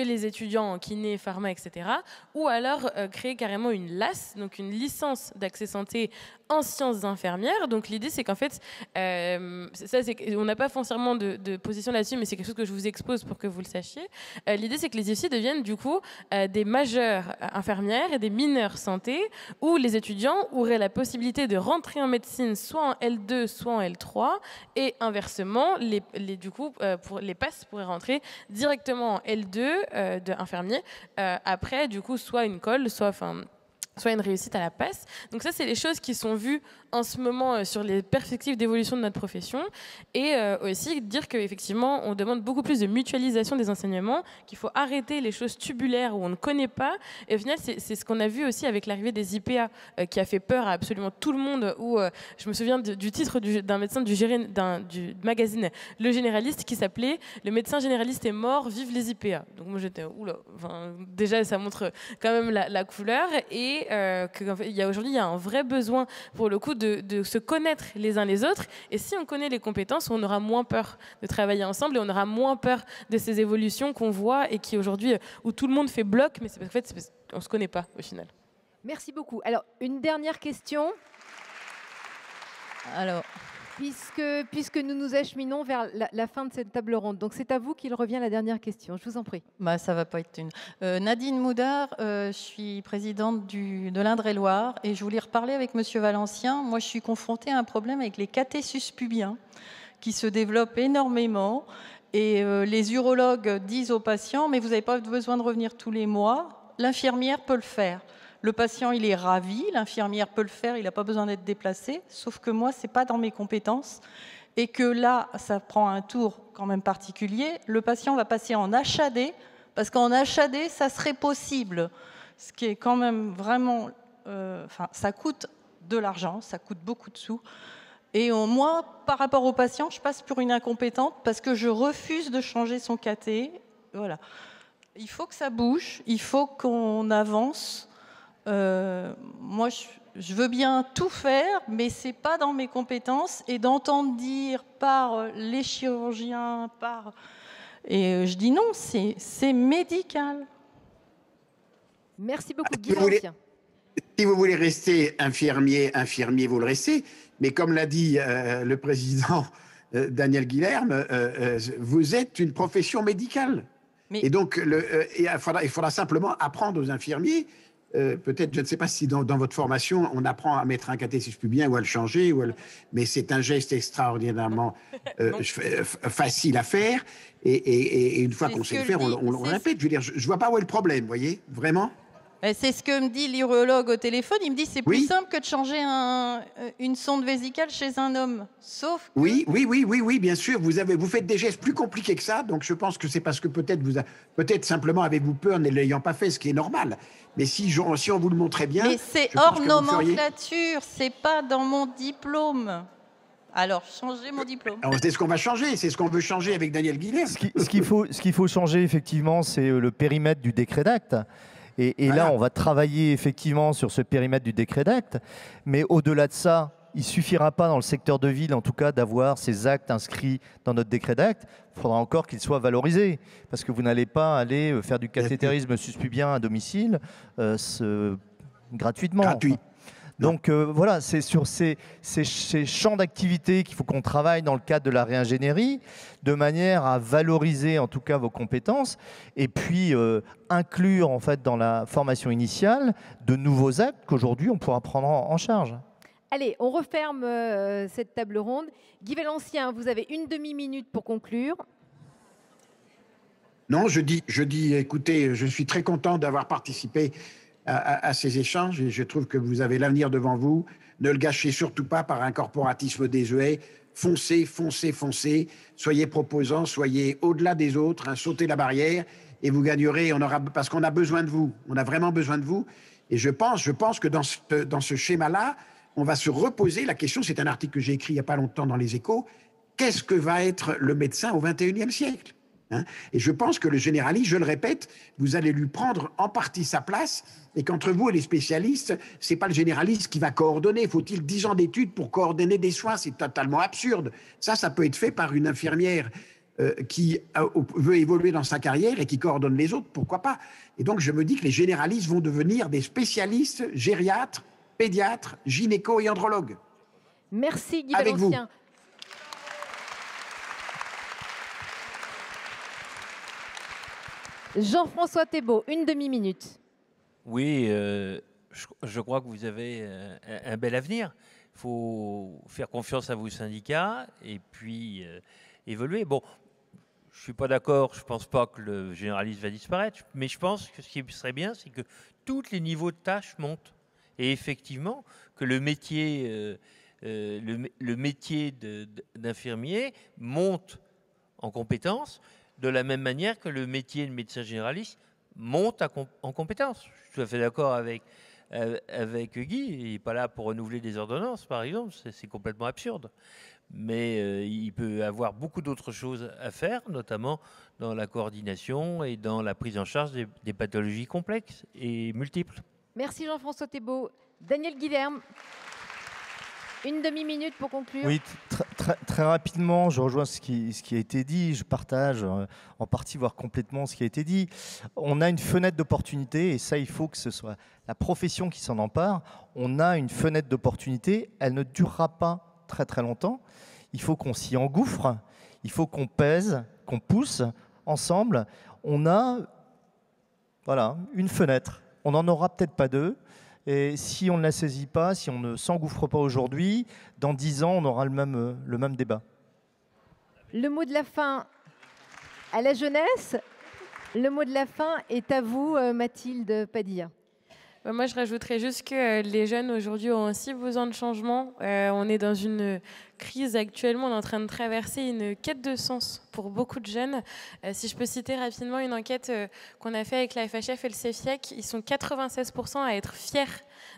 les étudiants en kiné, pharma, etc. Ou alors créer carrément une LAS, donc une licence d'accès santé en sciences infirmières. Donc l'idée, c'est qu'en fait, on n'a pas foncièrement de position là-dessus, mais c'est quelque chose que je vous expose pour que vous le sachiez. L'idée, c'est que les IFSI deviennent du coup des majeures infirmières et des mineurs santé, où les étudiants auraient la possibilité de rentrer en médecine soit en L2, soit en L3, et inversement, pour les PASS pourraient rentrer directement en L2 d'infirmier, après du coup soit une colle, soit une réussite à la PASS. Donc ça, c'est les choses qui sont vues en ce moment sur les perspectives d'évolution de notre profession, et aussi dire qu'effectivement, on demande beaucoup plus de mutualisation des enseignements, qu'il faut arrêter les choses tubulaires où on ne connaît pas, et au final, c'est ce qu'on a vu aussi avec l'arrivée des IPA, qui a fait peur à absolument tout le monde, où je me souviens du titre d'un médecin du magazine Le Généraliste qui s'appelait « Le médecin généraliste est mort, vive les IPA ». Donc moi j'étais, déjà ça montre quand même la couleur, et aujourd'hui il y a un vrai besoin pour le coup de se connaître les uns les autres, et si on connaît les compétences, on aura moins peur de travailler ensemble et on aura moins peur de ces évolutions qu'on voit et qui aujourd'hui, où tout le monde fait bloc, mais c'est parce qu'en fait on ne se connaît pas au final. Merci beaucoup. Alors, une dernière question. Alors, puisque nous nous acheminons vers la fin de cette table ronde. Donc c'est à vous qu'il revient la dernière question. Je vous en prie. Ça va pas être une. Nadine Moudard, je suis présidente de l'Indre-et-Loire et je voulais reparler avec Monsieur Valencien. Moi, je suis confrontée à un problème avec les catécus pubiens qui se développent énormément. Et les urologues disent aux patients, mais vous n'avez pas besoin de revenir tous les mois. L'infirmière peut le faire. Le patient, il est ravi, l'infirmière peut le faire, il n'a pas besoin d'être déplacé, sauf que moi, ce n'est pas dans mes compétences, et que là, ça prend un tour quand même particulier. Le patient va passer en HAD Parce qu'en HAD, ça serait possible. Ce qui est quand même vraiment... ça coûte de l'argent, ça coûte beaucoup de sous. Et moi, par rapport aux patients, je passe pour une incompétente parce que je refuse de changer son cathé. Voilà. Il faut que ça bouge, il faut qu'on avance. Moi, je veux bien tout faire, mais ce n'est pas dans mes compétences. Et d'entendre dire par les chirurgiens, et je dis non, c'est médical. Merci beaucoup, Guy Valencien. Si vous voulez rester infirmier, vous le restez. Mais comme l'a dit le président Daniel Guilherme, vous êtes une profession médicale. Et donc, il faudra simplement apprendre aux infirmiers. Peut-être, je ne sais pas si dans votre formation, on apprend à mettre un cathé suspubien ou à le changer, mais c'est un geste extraordinairement facile à faire. Et une fois qu'on sait le faire, on le répète. Je veux dire, je ne vois pas où est le problème, vous voyez, vraiment. C'est ce que me dit l'urologue au téléphone. Il me dit c'est plus simple que de changer une sonde vésicale chez un homme. Sauf que... Oui, bien sûr. Vous faites des gestes plus compliqués que ça. Donc je pense que c'est parce que peut-être simplement avez-vous peur ne l'ayant pas fait, ce qui est normal. Mais si on vous le montrait bien... Mais c'est hors nomenclature. C'est pas dans mon diplôme. Alors, changez mon diplôme. C'est ce qu'on va changer. C'est ce qu'on veut changer avec Daniel Guilherme. Ce qu'il faut changer, effectivement, c'est le périmètre du décret d'acte. Et voilà. Là, on va travailler effectivement sur ce périmètre du décret d'acte. Mais au-delà de ça, il ne suffira pas dans le secteur de ville, en tout cas, d'avoir ces actes inscrits dans notre décret d'acte. Il faudra encore qu'ils soient valorisés. Parce que vous n'allez pas aller faire du cathétérisme suspubien à domicile gratuitement. Gratuit. Donc voilà, c'est sur ces champs d'activité qu'il faut qu'on travaille dans le cadre de la réingénierie, de manière à valoriser en tout cas vos compétences, et puis inclure en fait dans la formation initiale de nouveaux actes qu'aujourd'hui on pourra prendre en charge. Allez, on referme cette table ronde. Guy Valencien, vous avez une demi-minute pour conclure. Non, je dis, écoutez, je suis très content d'avoir participé à ces échanges, et je trouve que vous avez l'avenir devant vous. Ne le gâchez surtout pas par un corporatisme désuet. Foncez, foncez, foncez. Soyez proposants, soyez au-delà des autres, sautez la barrière, et vous gagnerez. Parce qu'on a besoin de vous. On a vraiment besoin de vous. Et je pense que dans ce schéma-là, on va se reposer la question. C'est un article que j'ai écrit il n'y a pas longtemps dans Les Échos. Qu'est-ce que va être le médecin au XXIe siècle ? Et je pense que le généraliste, je le répète, vous allez lui prendre en partie sa place, et qu'entre vous et les spécialistes, ce n'est pas le généraliste qui va coordonner. Faut-il 10 ans d'études pour coordonner des soins? C'est totalement absurde. Ça peut être fait par une infirmière qui veut évoluer dans sa carrière et qui coordonne les autres, pourquoi pas? Et donc je me dis que les généralistes vont devenir des spécialistes gériatres, pédiatres, gynéco et andrologues. Merci Guy Valencien. Jean-François Thébault, une demi-minute. Oui, je crois que vous avez un bel avenir. Il faut faire confiance à vos syndicats et puis évoluer. Bon, je ne suis pas d'accord, je ne pense pas que le généraliste va disparaître, mais je pense que ce qui serait bien, c'est que tous les niveaux de tâches montent. Et effectivement, que le métier, d'infirmier monte en compétences, de la même manière que le métier de médecin généraliste monte en compétences. Je suis tout à fait d'accord avec Guy. Il n'est pas là pour renouveler des ordonnances, par exemple. C'est complètement absurde. Mais il peut avoir beaucoup d'autres choses à faire, notamment dans la coordination et dans la prise en charge des pathologies complexes et multiples. Merci Jean-François Thébault. Daniel Guilherme, une demi-minute pour conclure. Oui, très rapidement, je rejoins ce qui a été dit. Je partage en partie, voire complètement, ce qui a été dit. On a une fenêtre d'opportunité, et ça, il faut que ce soit la profession qui s'en empare. On a une fenêtre d'opportunité, elle ne durera pas très très longtemps. Il faut qu'on s'y engouffre, il faut qu'on pèse, qu'on pousse ensemble. On a une fenêtre. On n'en aura peut-être pas deux. Et si on ne la saisit pas, si on ne s'engouffre pas aujourd'hui, dans 10 ans, on aura le même débat. Le mot de la fin à la jeunesse. Le mot de la fin est à vous, Mathilde Padilla. Moi, je rajouterais juste que les jeunes aujourd'hui ont aussi besoin de changement. On est dans une crise actuellement, on est en train de traverser une quête de sens pour beaucoup de jeunes. Si je peux citer rapidement une enquête qu'on a fait avec la FHF et le CEFIEC, ils sont 96% à être fiers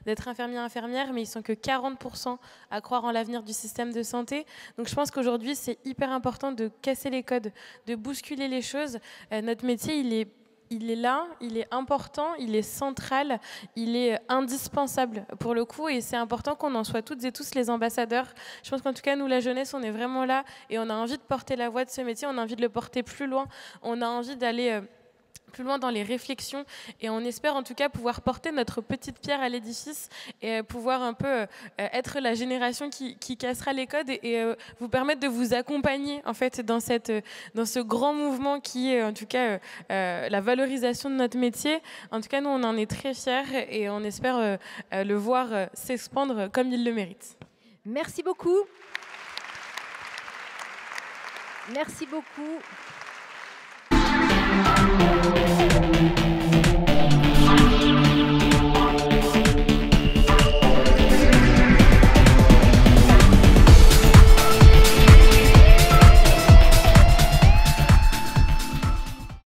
d'être infirmières, mais ils sont que 40% à croire en l'avenir du système de santé. Donc je pense qu'aujourd'hui, c'est hyper important de casser les codes, de bousculer les choses. Notre métier, il est là, il est important, il est central, il est indispensable pour le coup, et c'est important qu'on en soit toutes et tous les ambassadeurs. Je pense qu'en tout cas, nous, la jeunesse, on est vraiment là et on a envie de porter la voix de ce métier, on a envie de le porter plus loin, on a envie d'aller plus loin dans les réflexions, et on espère en tout cas pouvoir porter notre petite pierre à l'édifice et pouvoir un peu être la génération qui cassera les codes et vous permettre de vous accompagner en fait dans ce grand mouvement qui est en tout cas la valorisation de notre métier. En tout cas, nous on en est très fiers et on espère le voir s'expandre comme il le mérite. Merci beaucoup. Merci beaucoup.